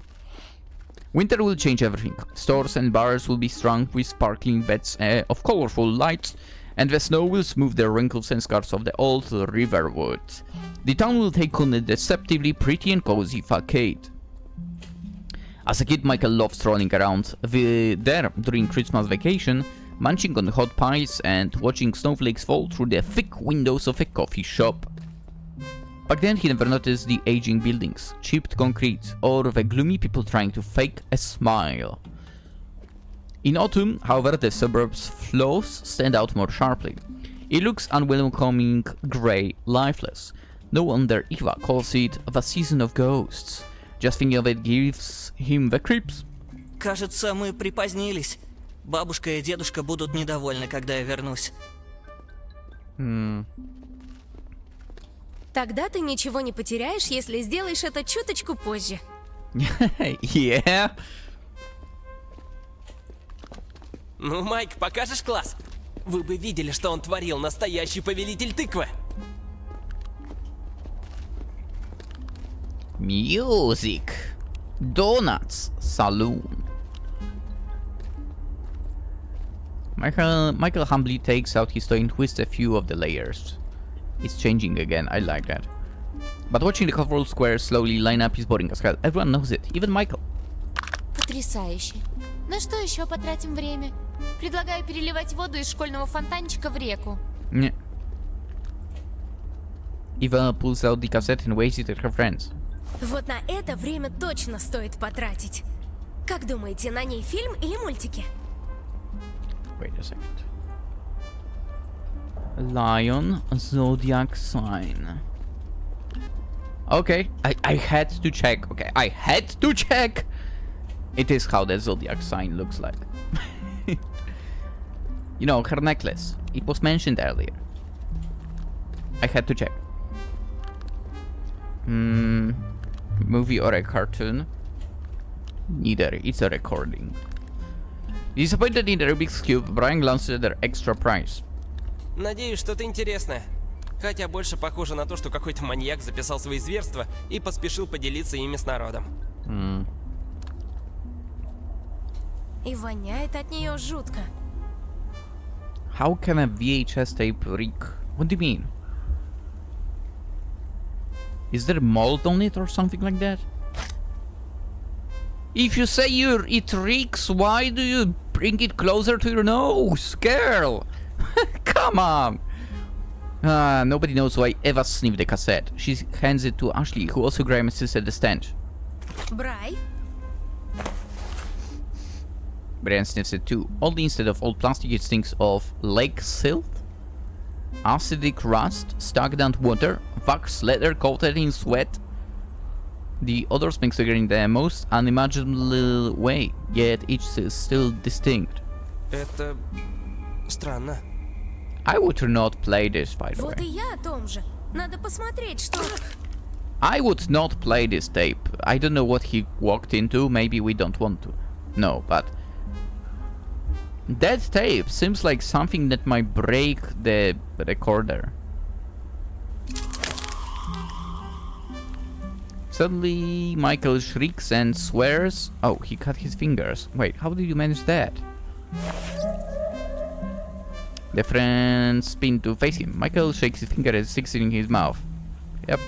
Winter will change everything. Stores and bars will be strung with sparkling beds of colorful lights, and the snow will smooth the wrinkles and scars of the old riverwood. The town will take on a deceptively pretty and cozy facade. As a kid, Michael loved strolling around there during Christmas vacation, munching on hot pies and watching snowflakes fall through the thick windows of a coffee shop. Back then, he never noticed the aging buildings, chipped concrete, or the gloomy people trying to fake a smile. In autumn, however, the suburb's flaws stand out more sharply. It looks unwelcoming, grey, lifeless. No wonder Eva calls it the season of ghosts. Just thinking of it gives him the creeps. Кажется, мы припозднились. Бабушка и дедушка будут недовольны, когда я вернусь. Тогда ты ничего не потеряешь, если сделаешь это чуточку позже. Yeah. Ну, Майк, покажешь класс? Вы бы видели, что он творил, настоящий повелитель тыквы. Music. Donuts. Saloon. Michael humbly takes out his toy and twists a few of the layers. It's changing again, I like that. But watching the colorful squares slowly line up is boring as hell. Everyone knows it, even Michael. Потрясающе. На что еще потратим время? Предлагаю переливать воду из школьного фонтанчика в реку. Yeah. Eva pulls out the cassette and waves it at her friends. Вот на это время точно стоит потратить. Как думаете, на ней фильм или мультики? Wait a second. Lion, zodiac sign. Okay, I had to check. Okay, I had to check. It is how the zodiac sign looks like. You know, her necklace. It was mentioned earlier. I had to check. Movie or a cartoon? Neither. It's a recording. Disappointed in the Rubik's Cube, Brian glanced at their extra prize. Надеюсь, что-то интересное. Хотя больше похоже на то, что какой-то маньяк записал свои зверства и поспешил поделиться ими с народом. И воняет от нее жутко. How can a VHS tape reek? What do you mean? Is there mold on it or something like that? If you say it reeks, why do you bring it closer to your nose, girl? Come on! Nobody knows why Eva sniffed the cassette. She hands it to Ashley, who also grimaces at the stench. Брай. Brian sniffs it too. Only instead of old plastic, it stinks of lake silt, acidic rust, stagnant water, wax leather coated in sweat. The odors mix together in the most unimaginable way, yet each is still distinct. Это странно. I would not play this, by the Вот и way. я о том же. Надо посмотреть, что... I would not play this tape. I don't know what he walked into, maybe we don't want to. No, but... that tape seems like something that might break the recorder. Suddenly, Michael shrieks and swears. Oh, he cut his fingers. Wait, how did you manage that? The friends spin to face him. Michael shakes his finger and sticks it in his mouth. Yep.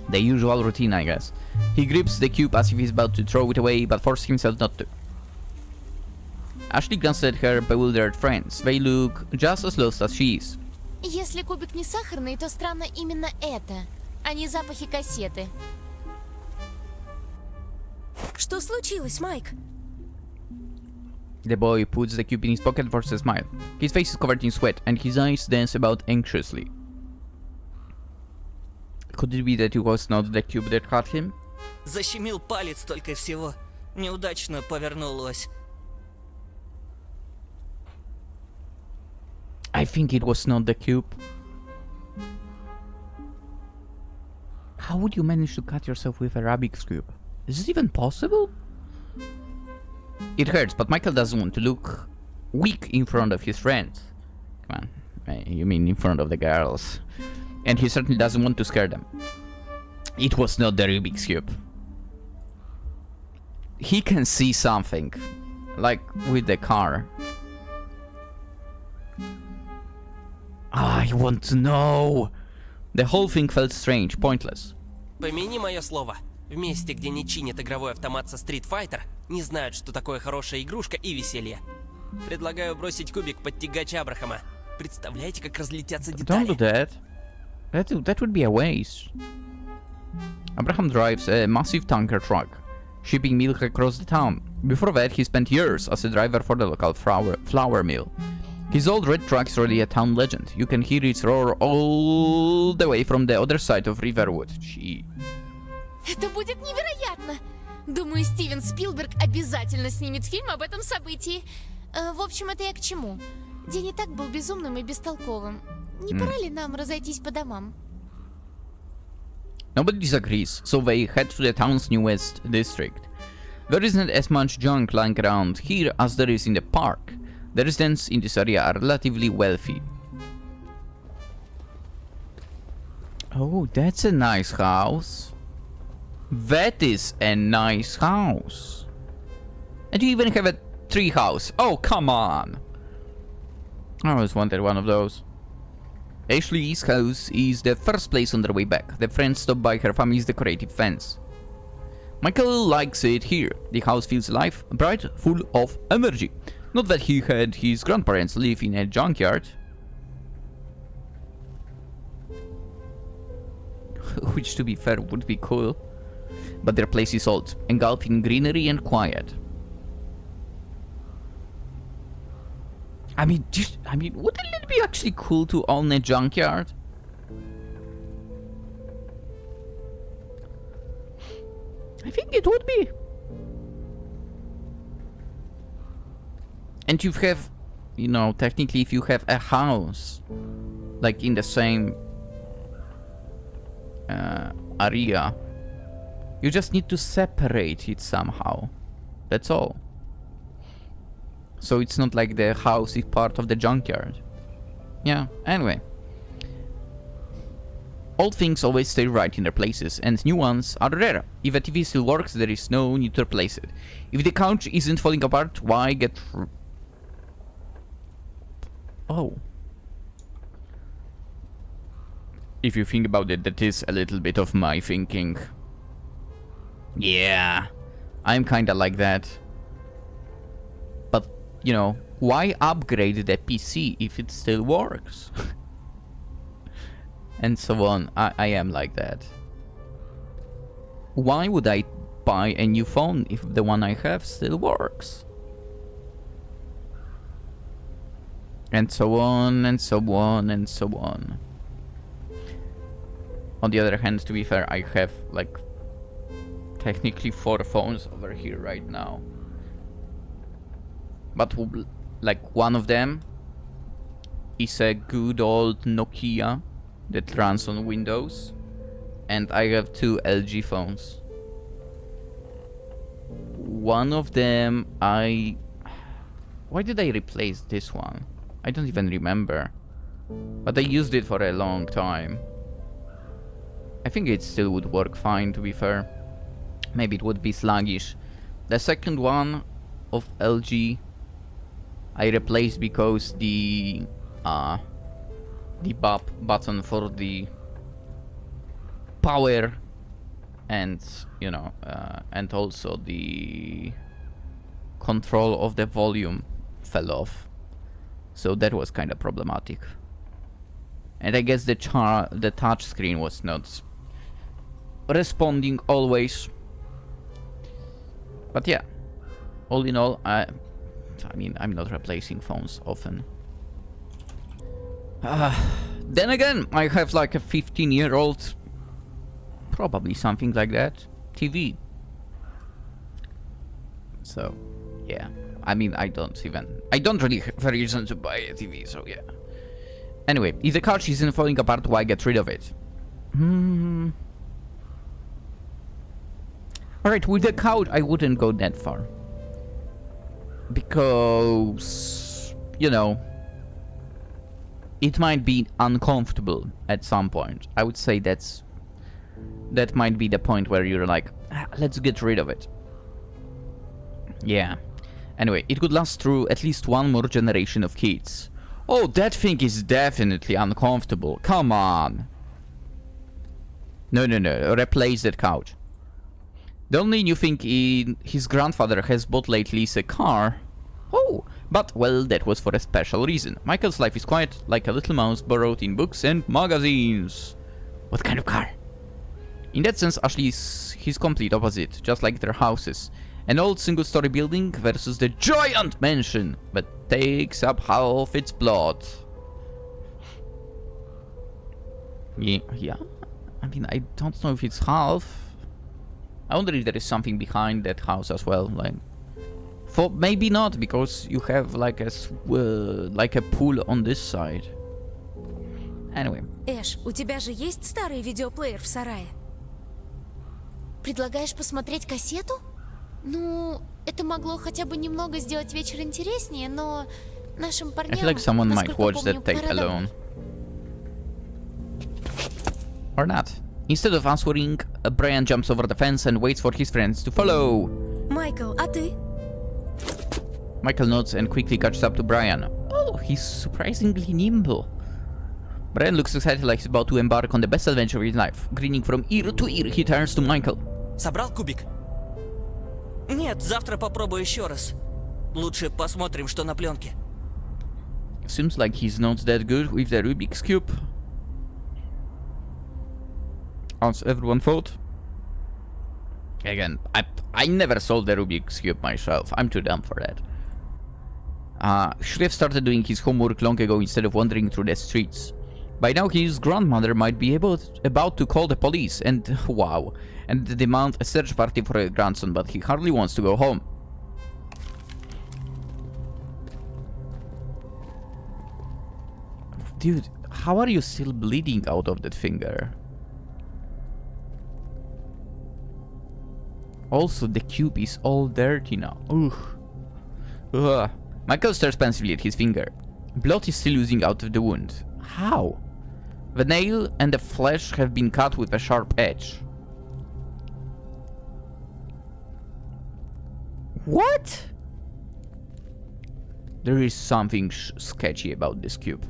The usual routine, I guess. He grips the cube as if he's about to throw it away, but forces himself not to. Ashley glances at her bewildered friends. They look just as lost as she is. Если кубик не сахарный, то странно именно это, а не запахи кассеты. Что случилось, Майк? The boy puts the cube in his pocket and forces a smile. His face is covered in sweat, and his eyes dance about anxiously. Could it be that it was not the cube that caught him? Защемил палец только всего. Неудачно повернул ось. I think it was not the cube. How would you manage to cut yourself with a Rubik's cube? Is it even possible? It hurts, but Michael doesn't want to look weak in front of his friends. Come on, you mean in front of the girls. And he certainly doesn't want to scare them. It was not the Rubik's cube. He can see something, like with the car. I want to know. The whole thing felt strange, pointless. Помяни мое слово. В месте, где не чинят игровой автомат со Street Fighter, не знают, что такое хорошая игрушка и веселье. Предлагаю бросить кубик под тягач Абрахама. Представляете, как разлетятся детали? Don't do that. That would be a waste. Abraham drives a massive tanker truck, shipping milk across the town. Before that, he spent years as a driver for the local flour mill. His old red truck is already a town legend. You can hear its roar all the way from the other side of Riverwood. Gee. Это будет невероятно! Думаю, Стивен Спилберг обязательно снимет фильм об этом событии. В общем, это я к чему? День и так был безумным и бестолковым. Не пора ли нам разойтись по домам? Nobody disagrees, so they head to the town's newest district. There isn't as much junk lying around here as there is in the park. The residents in this area are relatively wealthy. Oh, that's a nice house. That is a nice house. And you even have a tree house. Oh, come on. I always wanted one of those. Ashley's house is the first place on their way back. The friends stop by her family's decorative fence. Michael likes it here. The house feels alive, bright, full of energy. Not that he had his grandparents live in a junkyard. Which, to be fair, would be cool. But their place is old, engulfed in greenery and quiet. I mean, wouldn't it be actually cool to own a junkyard? I think it would be. And you have, you know, technically if you have a house, like in the same area, you just need to separate it somehow. That's all. So it's not like the house is part of the junkyard. Yeah, anyway. Old things always stay right in their places, and new ones are rare. If a TV still works, there is no need to replace it. If the couch isn't falling apart, why get... Oh. If you think about it, that is a little bit of my thinking. Yeah, I'm kinda like that. But, you know, why upgrade the PC if it still works? And so on. I am like that. Why would I buy a new phone if the one I have still works? And so on, and so on, and so on. On the other hand, to be fair, I have, like, technically 4 phones over here right now. But, like, one of them is a good old Nokia that runs on Windows. And I have 2 LG phones. One of them, why did I replace this one? I don't even remember. But I used it for a long time. I think it still would work fine, to be fair. Maybe it would be sluggish. The second one of LG I replaced because the button for the power and you know, and also the control of the volume fell off, so that was kind of problematic. And I guess the touch screen was not responding always. But yeah, all in all, I mean, I'm not replacing phones often. Then again, I have like a 15-year-old, probably something like that, TV. So, yeah. I mean, I don't really have a reason to buy a TV, so yeah. Anyway, if the couch isn't falling apart, why get rid of it? Alright, with the couch, I wouldn't go that far. Because, you know, it might be uncomfortable at some point. I would say that might be the point where you're like, let's get rid of it. Yeah. Anyway, it could last through at least one more generation of kids. Oh, that thing is definitely uncomfortable. Come on. No. Replace that couch. The only new thing his grandfather has bought lately is a car. Oh, but, well, that was for a special reason. Michael's life is quite like a little mouse burrowed in books and magazines. What kind of car? In that sense, Ashley is his complete opposite, just like their houses. An old single-story building versus the giant mansion, but takes up half its plot. Yeah. I mean, I don't know if it's half. I wonder if there is something behind that house as well, like... maybe not, because you have like a pool on this side. Anyway. Эш, у тебя же есть старый видеоплеер в сарае? Предлагаешь посмотреть кассету? Ну, это могло хотя бы немного сделать вечер интереснее, но нашим парням, I feel like someone might насколько watch помню, that tape пора домой. alone. Or not. Instead of answering, Brian jumps over the fence and waits for his friends to follow. Майкл, а ты? Michael nods and quickly catches up to Brian. Oh, he's surprisingly nimble. Brian looks excited like he's about to embark on the best adventure of his life. Grinning from ear to ear, he turns to Michael. Собрал кубик? Нет, завтра попробую еще раз. Лучше посмотрим, что на пленке. Seems like he's not that good with the Rubik's Cube. As everyone thought. Again, I never solved the Rubik's Cube myself. I'm too dumb for that. Should have started doing his homework long ago instead of wandering through the streets. By now his grandmother might be about to call the police and wow, and demand a search party for her grandson, but he hardly wants to go home. Dude, how are you still bleeding out of that finger? Also, the cube is all dirty now. Ugh. Michael stares pensively at his finger. Blood is still oozing out of the wound. How? The nail and the flesh have been cut with a sharp edge. What? There is something sketchy about this cube.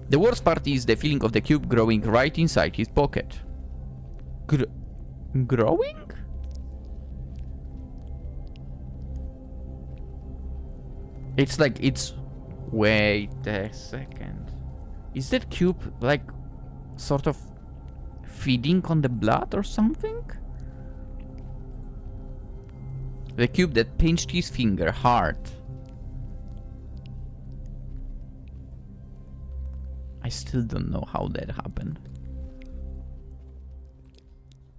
The worst part is the feeling of the cube growing right inside his pocket. Growing? It's like it's... Wait a second. Is that cube like sort of feeding on the blood or something? The cube that pinched his finger hard. I still don't know how that happened.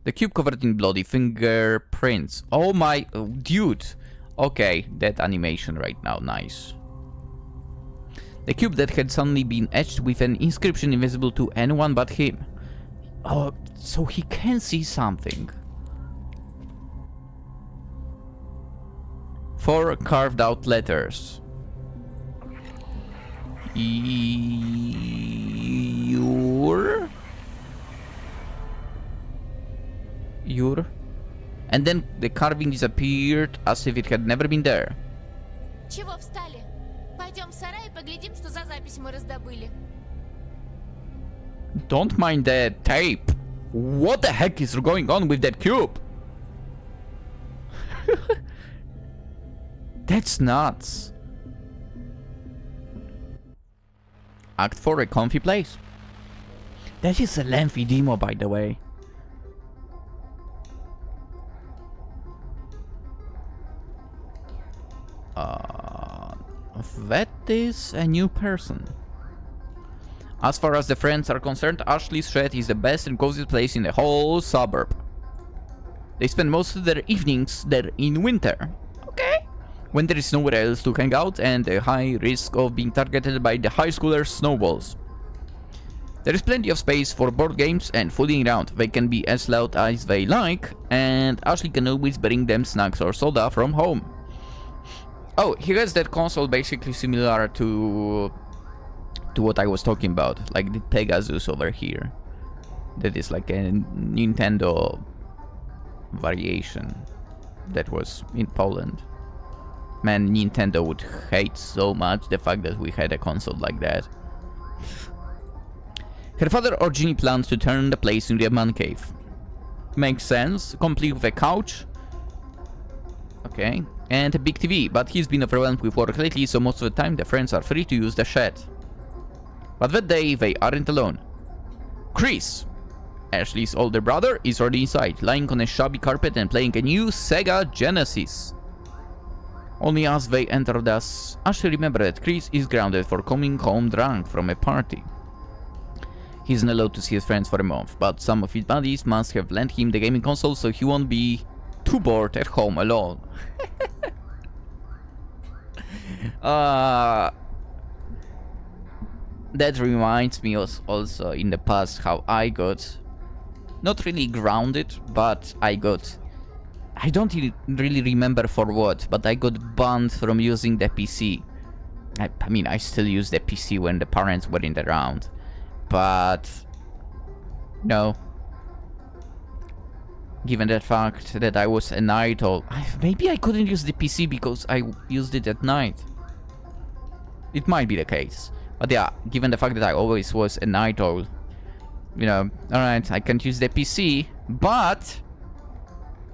The cube covered in bloody fingerprints. Oh my... dude! Okay, that animation right now, nice. The cube that had suddenly been etched with an inscription invisible to anyone but him. Oh, so he can see something. 4 carved out letters. Your? And then the carving disappeared as if it had never been there. Чего встали? Пойдем в сарай и поглядим, что за запись мы раздобыли. Don't mind the tape. What the heck is going on with that cube? That's nuts. Act 4, a comfy place. That is a lengthy demo, by the way. That is a new person. As far as the friends are concerned, Ashley's shed is the best and coziest place in the whole suburb. They spend most of their evenings there in winter. Okay. When there is nowhere else to hang out and a high risk of being targeted by the high schoolers' snowballs. There is plenty of space for board games and fooling around. They can be as loud as they like, and Ashley can always bring them snacks or soda from home. Oh, he has that console basically similar to what I was talking about, like the Pegasus over here. That is like a Nintendo variation that was in Poland. Man, Nintendo would hate so much the fact that we had a console like that. Her father originally planned to turn the place into a man cave. Makes sense, complete with a couch. Okay, and a big TV, but he's been overwhelmed with work lately, so most of the time the friends are free to use the shed. But that day, they aren't alone. Chris, Ashley's older brother, is already inside, lying on a shabby carpet and playing a new Sega Genesis. Only as they enter does Ashley remember that Chris is grounded for coming home drunk from a party. He isn't allowed to see his friends for a month, but some of his buddies must have lent him the gaming console so he won't be too bored at home alone. That reminds me also in the past how I got, not really grounded, but I don't really remember for what, but I got banned from using the PC. I mean, I still use the PC when the parents weren't around, but no. Given the fact that I was a night owl, maybe I couldn't use the PC because I used it at night. It might be the case. But yeah, given the fact that I always was a night owl, you know, alright, I can't use the PC, but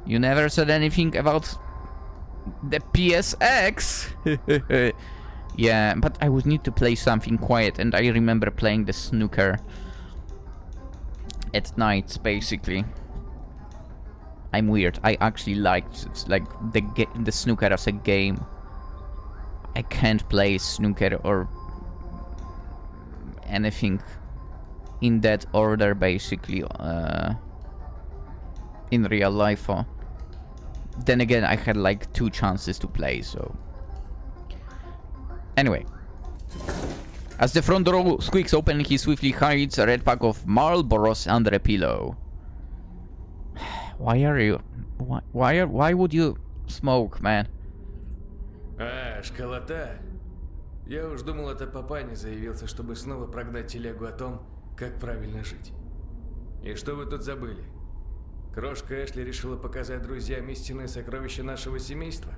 you never said anything about the PSX. Yeah, but I would need to play something quiet, and I remember playing the snooker at nights, basically. I'm weird. I actually liked like the snooker as a game. I can't play snooker or anything in that order, basically, in real life. Then again, I had like 2 chances to play, so... Anyway. As the front door squeaks open, he swiftly hides a red pack of Marlboros under a pillow. Why would you smoke, man? Школота. Я уж думал, это папаня заявился, чтобы снова прогнать телегу о том, как правильно жить. И что вы тут забыли? Крошка Эшли решила показать друзьям истинное сокровище нашего семейства?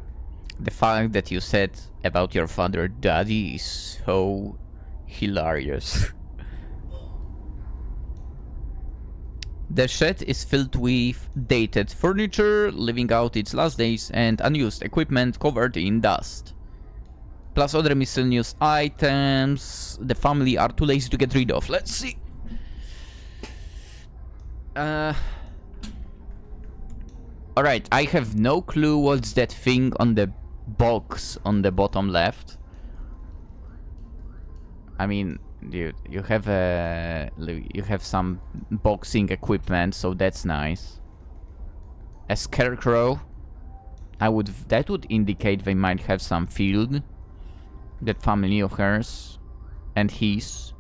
The fact that you said about your father, Daddy, is so hilarious. The shed is filled with dated furniture, living out its last days, and unused equipment covered in dust. Plus other miscellaneous items the family are too lazy to get rid of. Let's see. Alright, I have no clue what's that thing on the box on the bottom left. I mean, you have some boxing equipment, so that's nice. A scarecrow. That would indicate they might have some field. That family of hers and his.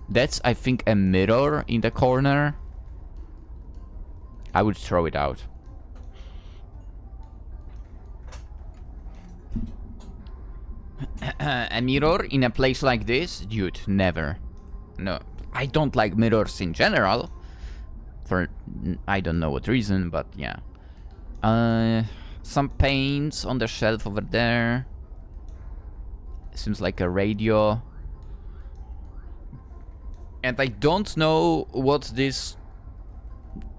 That's, I think, a mirror in the corner. I would throw it out. A mirror in a place like this? Dude, never. No, I don't like mirrors in general. For I don't know what reason, but yeah. Some paints on the shelf over there. Seems like a radio. And I don't know what this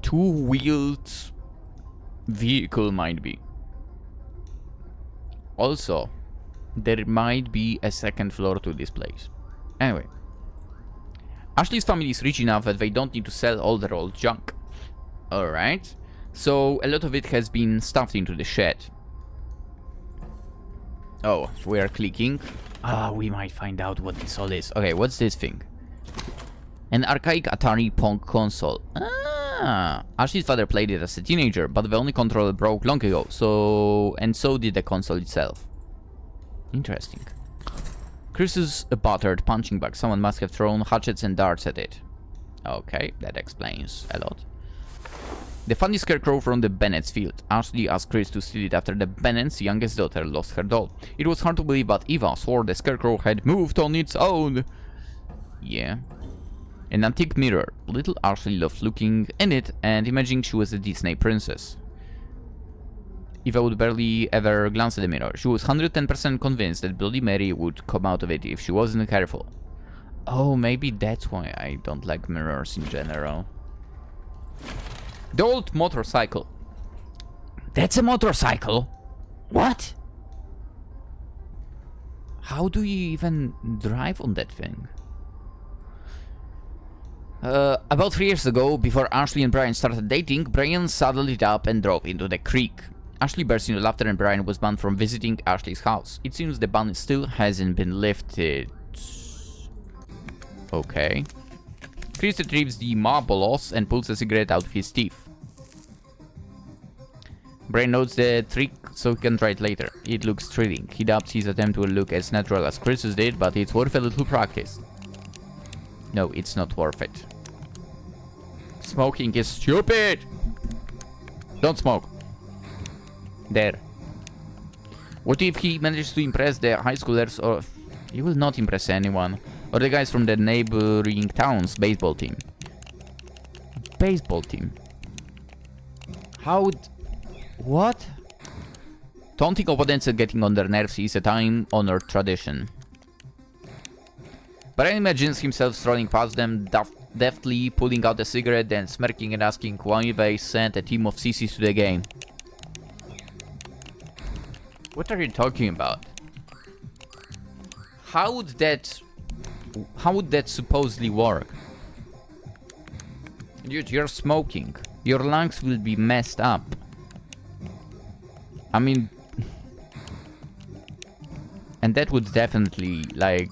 two-wheeled vehicle might be. Also, there might be a second floor to this place. Anyway. Ashley's family is rich enough that they don't need to sell all their old junk. Alright. So, a lot of it has been stuffed into the shed. Oh, we are clicking. We might find out what this all is. Okay, what's this thing? An archaic Atari Pong console. Ashley's father played it as a teenager, but the only controller broke long ago, so did the console itself. Interesting. Chris's a battered punching bag. Someone must have thrown hatchets and darts at it. Okay, that explains a lot. The funny scarecrow from the Bennett's field. Ashley asked Chris to steal it after the Bennett's youngest daughter lost her doll. It was hard to believe, but Eva swore the scarecrow had moved on its own. Yeah. An antique mirror. Little Ashley loved looking in it and imagining she was a Disney princess. Eva would barely ever glance at the mirror. She was 110% convinced that Bloody Mary would come out of it if she wasn't careful. Oh, maybe that's why I don't like mirrors in general. The old motorcycle. That's a motorcycle? What? How do you even drive on that thing? About 3 years ago, before Ashley and Brian started dating, Brian saddled it up and drove into the creek. Ashley burst into laughter and Brian was banned from visiting Ashley's house. It seems the ban still hasn't been lifted. Okay. Chris retrieves the marbles and pulls a cigarette out of his teeth. Brian notes the trick so he can try it later. It looks thrilling. He doubts his attempt will look as natural as Chris's did, but it's worth a little practice. No, it's not worth it. Smoking is stupid! Don't smoke. There. What if he manages to impress the high schoolers, or... He will not impress anyone. Or the guys from the neighboring town's baseball team. Baseball team? How would... What? Taunting opponents and getting on their nerves is a time-honored tradition. Brian imagines himself strolling past them, deftly pulling out a cigarette, then smirking and asking why they sent a team of sissies to the game. What are you talking about? How would that supposedly work? Dude, you're smoking. Your lungs will be messed up. I mean... And that would definitely, like...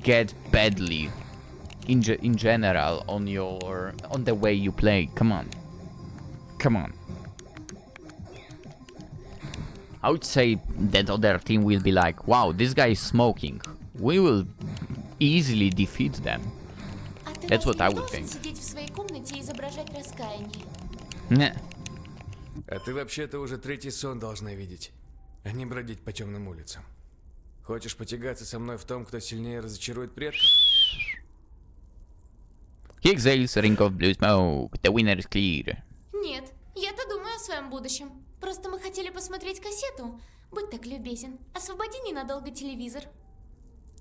get badly in general on the way you play. Come on. I would say that other team will be like, wow, this guy is smoking. We will easily defeat them. That's what I would think. Nah. А ты вообще-то уже третий сон должна видеть, а не бродить по темным улицам. Хочешь потягаться со мной в том, кто сильнее разочарует предков? He exhales a ring of blue smoke. The winner is clear. Нет, я-то думаю о своем будущем. Просто мы хотели посмотреть кассету. Будь так любезен, освободи ненадолго телевизор.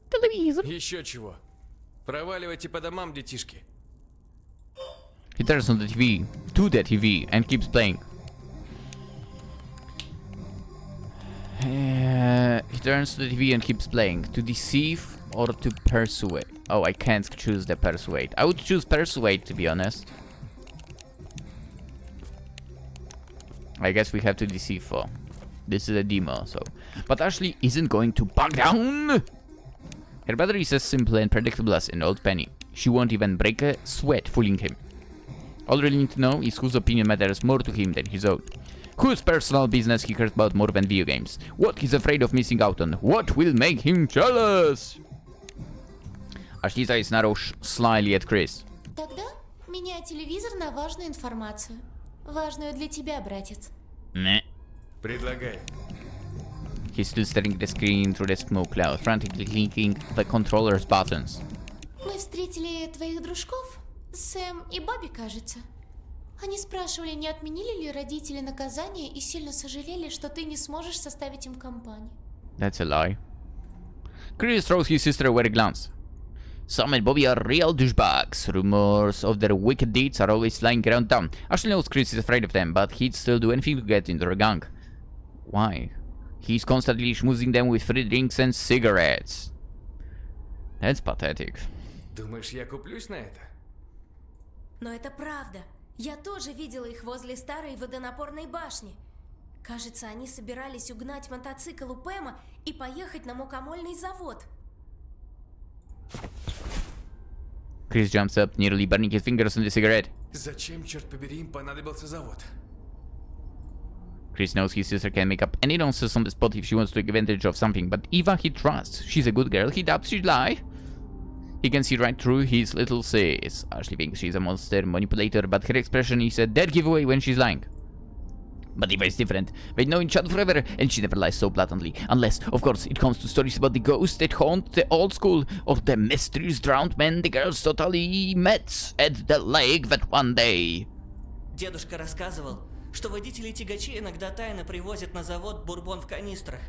Телевизор. Еще чего. Проваливайте по домам, детишки. He turns on the TV, to the TV, and keeps playing. He turns to the TV and keeps playing. To deceive or to persuade? Oh, I can't choose the persuade. I would choose persuade, to be honest. I guess we have to deceive for. This is a demo, so... But Ashley isn't going to back down! Her brother is as simple and predictable as an old penny. She won't even break a sweat fooling him. All we need to know is whose opinion matters more to him than his own. Whose personal business he cares about more than video games. What he's afraid of missing out on. What will make him jealous? Ashley's eyes narrow slyly at Chris. Тогда меняй телевизор на важную информацию. Важную для тебя, братец. Meh. Предлагай. He's still staring at the screen through the smoke cloud, frantically clicking the controller's buttons. Мы встретили твоих дружков, Сэм и Бобби, кажется. Они спрашивали, не отменили ли родители наказание и сильно сожалели, что ты не сможешь составить им компанию. That's a lie. Chris throws his sister away a glance. Sam and Bobby are real douchebags. Rumors of their wicked deeds are always flying around town. Ashley knows Chris is afraid of them, but he'd still do anything to get into their gang. Why? He's constantly schmoozing them with free drinks and cigarettes. That's pathetic. Думаешь, я куплюсь на это? Но это правда. Я тоже видела их возле старой водонапорной башни. Кажется, они собирались угнать мотоцикл у Пэма и поехать на мукомольный завод. Chris jumps up, nearly burning his fingers on the cigarette. Зачем, черт побери, им понадобился завод? Chris knows his sister can make up any nonsense on the spot if she wants to take advantage of something, but Eva he trusts. She's a good girl, he doubts she'd lie. He can see right through his little sis. Ashley thinks she's a monster manipulator, but her expression is a dead giveaway when she's lying. But Eva is different. They've known each other forever, and she never lies so blatantly. Unless, of course, it comes to stories about the ghosts that haunt the old school, or the mysterious drowned men the girls totally met at the lake that one day. Дедушка рассказывал, что водители тягачей иногда тайно привозят на завод бурбон в канистрах.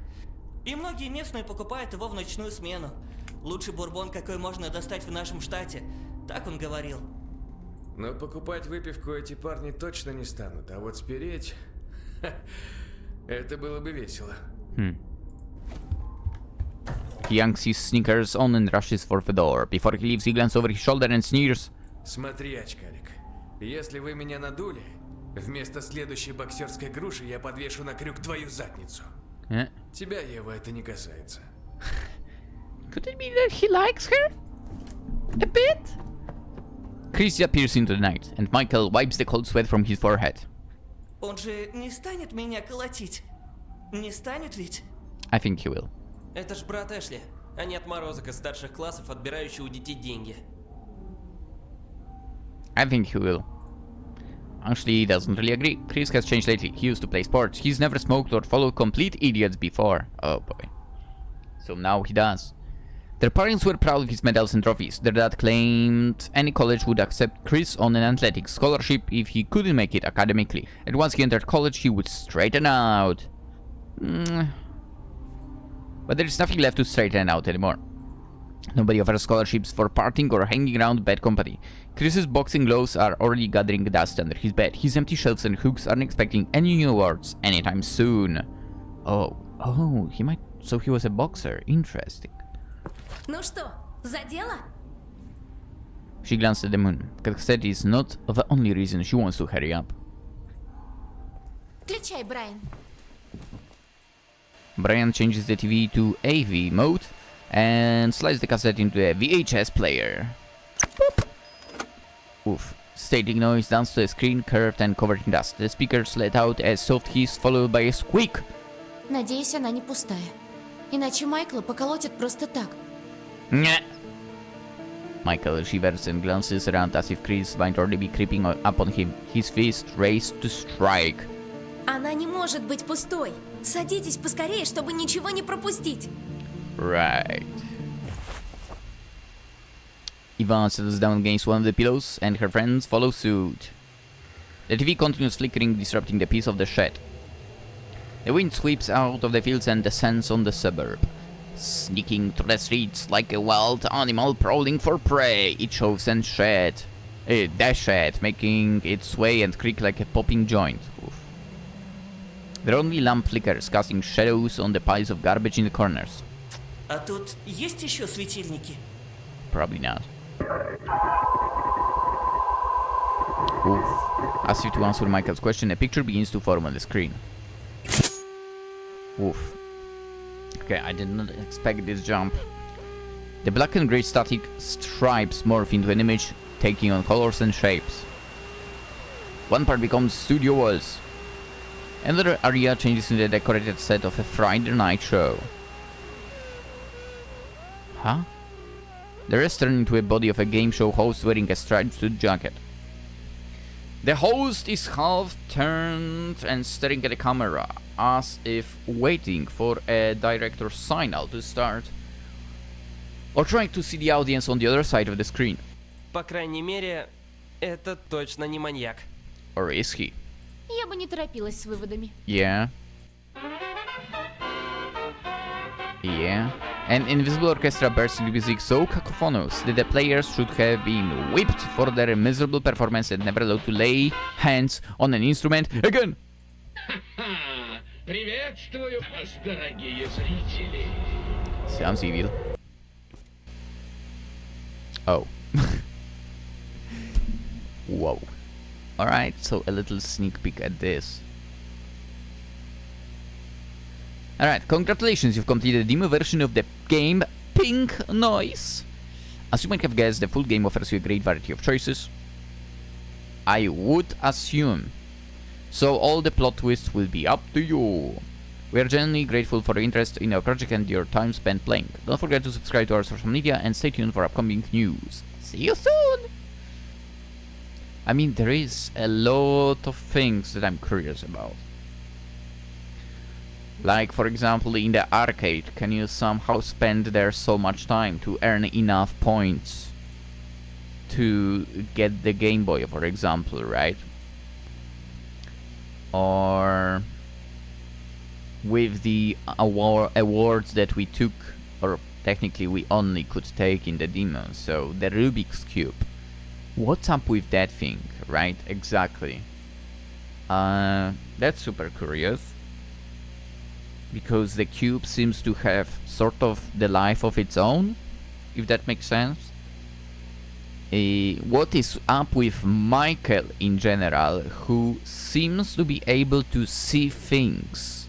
И многие местные покупают его в ночную смену. Лучший бурбон, какой можно достать в нашем штате. Так он говорил. Но покупать выпивку эти парни точно не станут, а вот спереть... Это было бы весело. He yanks his sneakers on and rushes for the door. Before he leaves, he glances over his shoulder and sneers. Смотри, очкарик, если вы меня надули, вместо следующей боксерской груши я подвешу на крюк твою задницу. Тебя, Ева, это не касается. Could it be that he likes her? A bit? Chris appears into the night, and Michael wipes the cold sweat from his forehead. Он же не станет меня колотить? Не станет ведь? I think he will. Это ж брат Эшли, а не отморозок из старших классов, отбирающий у детей деньги. I think he will. Actually, he doesn't really agree. Chris has changed lately. He used to play sports. He's never smoked or followed complete idiots before. Oh boy. So now he does. Their parents were proud of his medals and trophies. Their dad claimed any college would accept Chris on an athletics scholarship if he couldn't make it academically. And once he entered college, he would straighten out. But there is nothing left to straighten out anymore. Nobody offers scholarships for partying or hanging around bad company. Chris's boxing gloves are already gathering dust under his bed. His empty shelves and hooks aren't expecting any new awards anytime soon. Oh, he might... So he was a boxer. Interesting. Ну что, за дело? She glanced at the moon. Cassette is not the only reason she wants to hurry up. Включай, Брайан. Brian changes the TV to AV mode and slides the cassette into a VHS player. Boop. Oof. Static noise danced to the screen, curved and covered in dust. The speakers let out a soft hiss followed by a squeak. Надеюсь, она не пустая. Иначе Майкла поколотят просто так. Nyeh. Michael shivers and glances around as if Chris might already be creeping up on him, his fist raised to strike. Она не может быть пустой. Садитесь поскорее, чтобы ничего не пропустить. Right. Eva settles down against one of the pillows, and her friends follow suit. The TV continues flickering, disrupting the peace of the shed. The wind sweeps out of the fields and descends on the suburb. Sneaking through the streets like a wild animal prowling for prey, it shoves and dash shed, making its way and creak like a popping joint. Oof. There are only lamp flickers, casting shadows on the piles of garbage in the corners. А тут есть еще светильники? Probably not. Oof. As if to answer Michael's question, a picture begins to form on the screen. Oof. Okay, I did not expect this jump. The black and grey static stripes morph into an image, taking on colors and shapes. One part becomes studio walls. Another area changes into a decorated set of a Friday night show. Huh? The rest turn into a body of a game show host wearing a striped suit jacket. The host is half turned and staring at the camera, as if waiting for a director's signal to start, or trying to see the audience on the other side of the screen. По крайней мере, это точно не маньяк. Or is he? Я бы не торопилась с выводами. Yeah. Yeah. An invisible orchestra bursts into music so cacophonous that the players should have been whipped for their miserable performance and never allowed to lay hands on an instrument again. Приветствую вас, дорогие зрители. Sounds evil. Oh. Whoa. Alright, so a little sneak peek at this. Alright, congratulations, you've completed the demo version of the game Pink Noise. As you might have guessed, the full game offers you a great variety of choices. I would assume. So all the plot twists will be up to you. We are genuinely grateful for your interest in our project and your time spent playing. Don't forget to subscribe to our social media and stay tuned for upcoming news. See you soon! I mean, there is a lot of things that I'm curious about. Like, for example, in the arcade, can you somehow spend there so much time to earn enough points to get the Game Boy, for example, right? Or with the awards that we took, or technically we only could take in the demo, so the Rubik's Cube. What's up with that thing, right? Exactly. That's super curious. Because the cube seems to have sort of the life of its own, if that makes sense. What is up with Michael in general, who seems to be able to see things,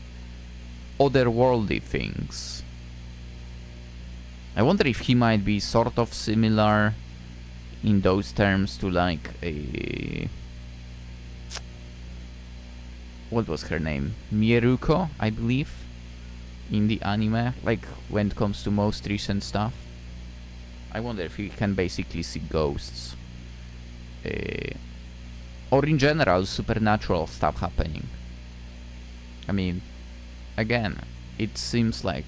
otherworldly things? I wonder if he might be sort of similar in those terms to like a... what was her name? Mieruko, I believe, in the anime, like when it comes to most recent stuff. I wonder if he can basically see ghosts. Or in general, supernatural stuff happening. I mean, again, it seems like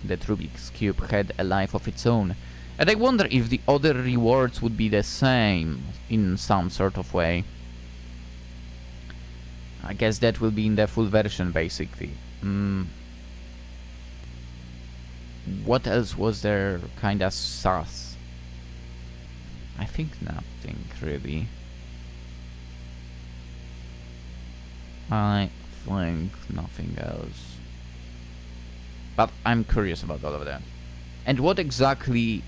that Rubik's Cube had a life of its own. And I wonder if the other rewards would be the same in some sort of way. I guess that will be in the full version, basically. What else was there kinda sus? I think nothing, really. I think nothing else. But I'm curious about all of that. And what exactly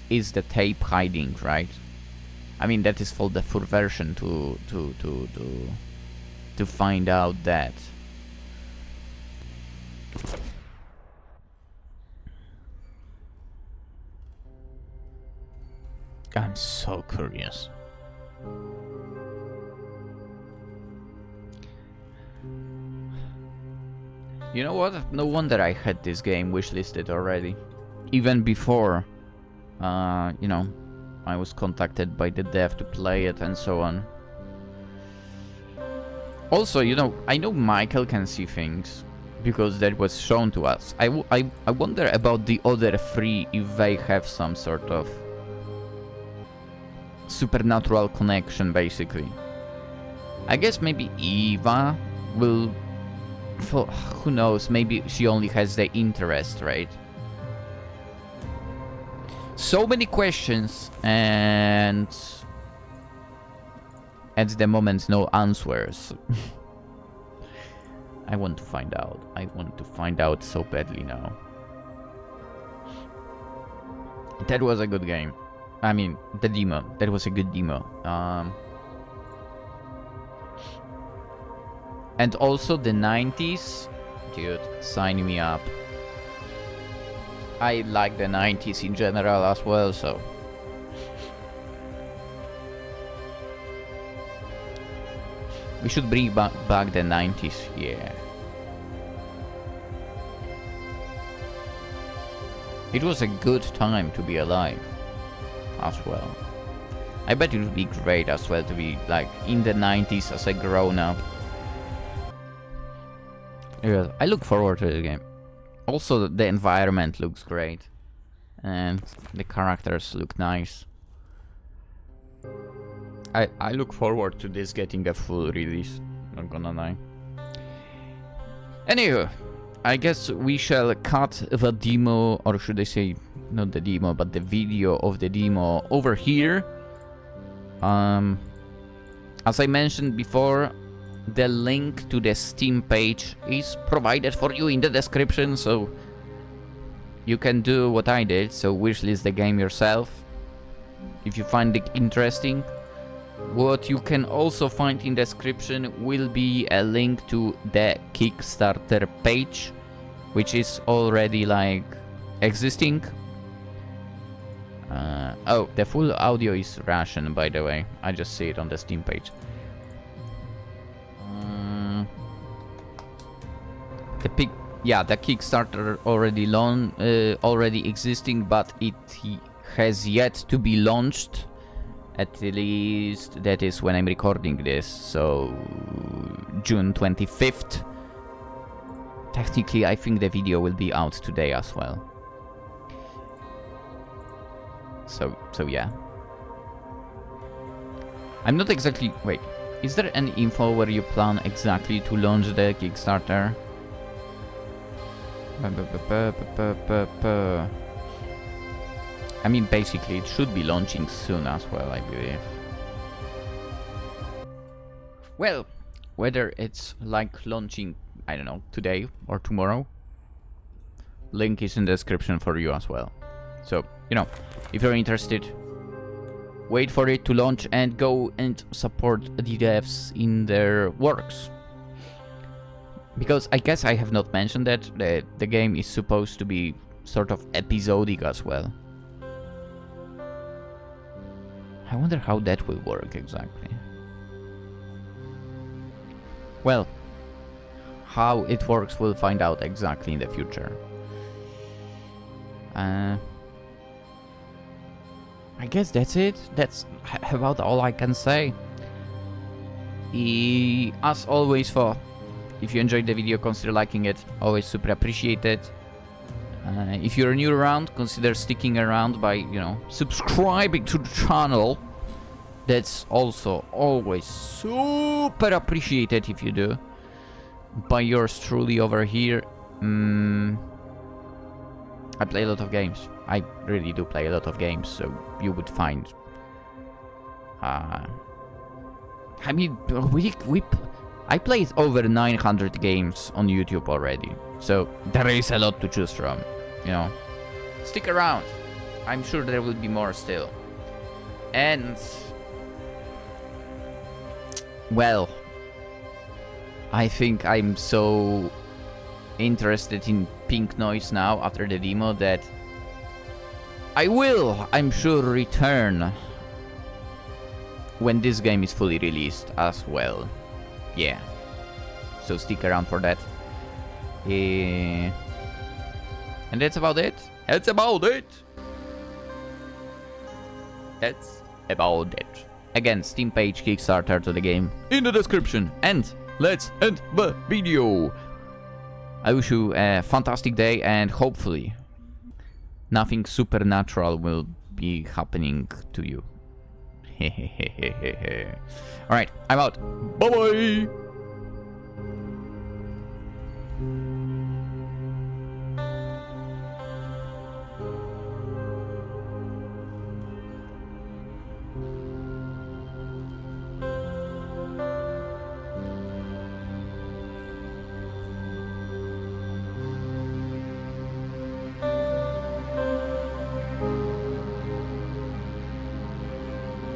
is the tape hiding, right? I mean, that is for the full version to find out that. I'm so curious. You know what? No wonder I had this game wishlisted already. Even before, you know, I was contacted by the dev to play it and so on. Also, you know, I know Michael can see things because that was shown to us. I wonder about the other three, if they have some sort of supernatural connection, basically. I guess maybe Eva will... who knows, maybe she only has the interest, right? So many questions, and at the moment no answers. I want to find out. I want to find out so badly now. That was a good game. I mean, the demo. That was a good demo. And also the 90s. Dude, sign me up. I like the 90s in general as well, so... we should bring back the 90s, yeah. It was a good time to be alive, as well. I bet it would be great as well to be, like, in the 90s as a grown-up. Yeah, I look forward to the game. Also, the environment looks great. And the characters look nice. I look forward to this getting a full release. Not gonna lie. Anywho, I guess we shall cut the demo, or should I say, not the demo, but the video of the demo over here. As I mentioned before, the link to the Steam page is provided for you in the description, so you can do what I did, so wishlist the game yourself if you find it interesting. What you can also find in the description will be a link to the Kickstarter page, which is already like existing. Oh, the full audio is Russian, by the way. I just see it on the Steam page. The Kickstarter already existing, but it has yet to be launched. At least that is when I'm recording this, so June 25th. Technically, I think the video will be out today as well. So yeah. I'm not exactly... Wait, is there any info where you plan exactly to launch the Kickstarter? I mean, basically, it should be launching soon as well, I believe. Well, whether it's like launching, I don't know, today or tomorrow, link is in the description for you as well. So, you know, if you're interested, wait for it to launch and go and support the devs in their works. Because I guess I have not mentioned that the game is supposed to be sort of episodic as well. I wonder how that will work exactly. Well, how it works we'll find out exactly in the future. I guess that's it. That's about all I can say. As always, if you enjoyed the video, consider liking it. Always super appreciated. If you're new around, consider sticking around by, you know, subscribing to the channel. That's also always super appreciated if you do. By yours truly over here. I play a lot of games. I really do play a lot of games, so you would find... I mean, I played over 900 games on YouTube already, so there is a lot to choose from, you know. Stick around. I'm sure there will be more still. And... well, I think I'm so interested in Pink Noise now after the demo that I will, I'm sure, return when this game is fully released as well. Yeah, so stick around for that. And that's about it. That's about it. Again, Steam page, Kickstarter to the game in the description. And let's end the video. I wish you a fantastic day, and hopefully nothing supernatural will be happening to you. Alright, I'm out. Bye bye.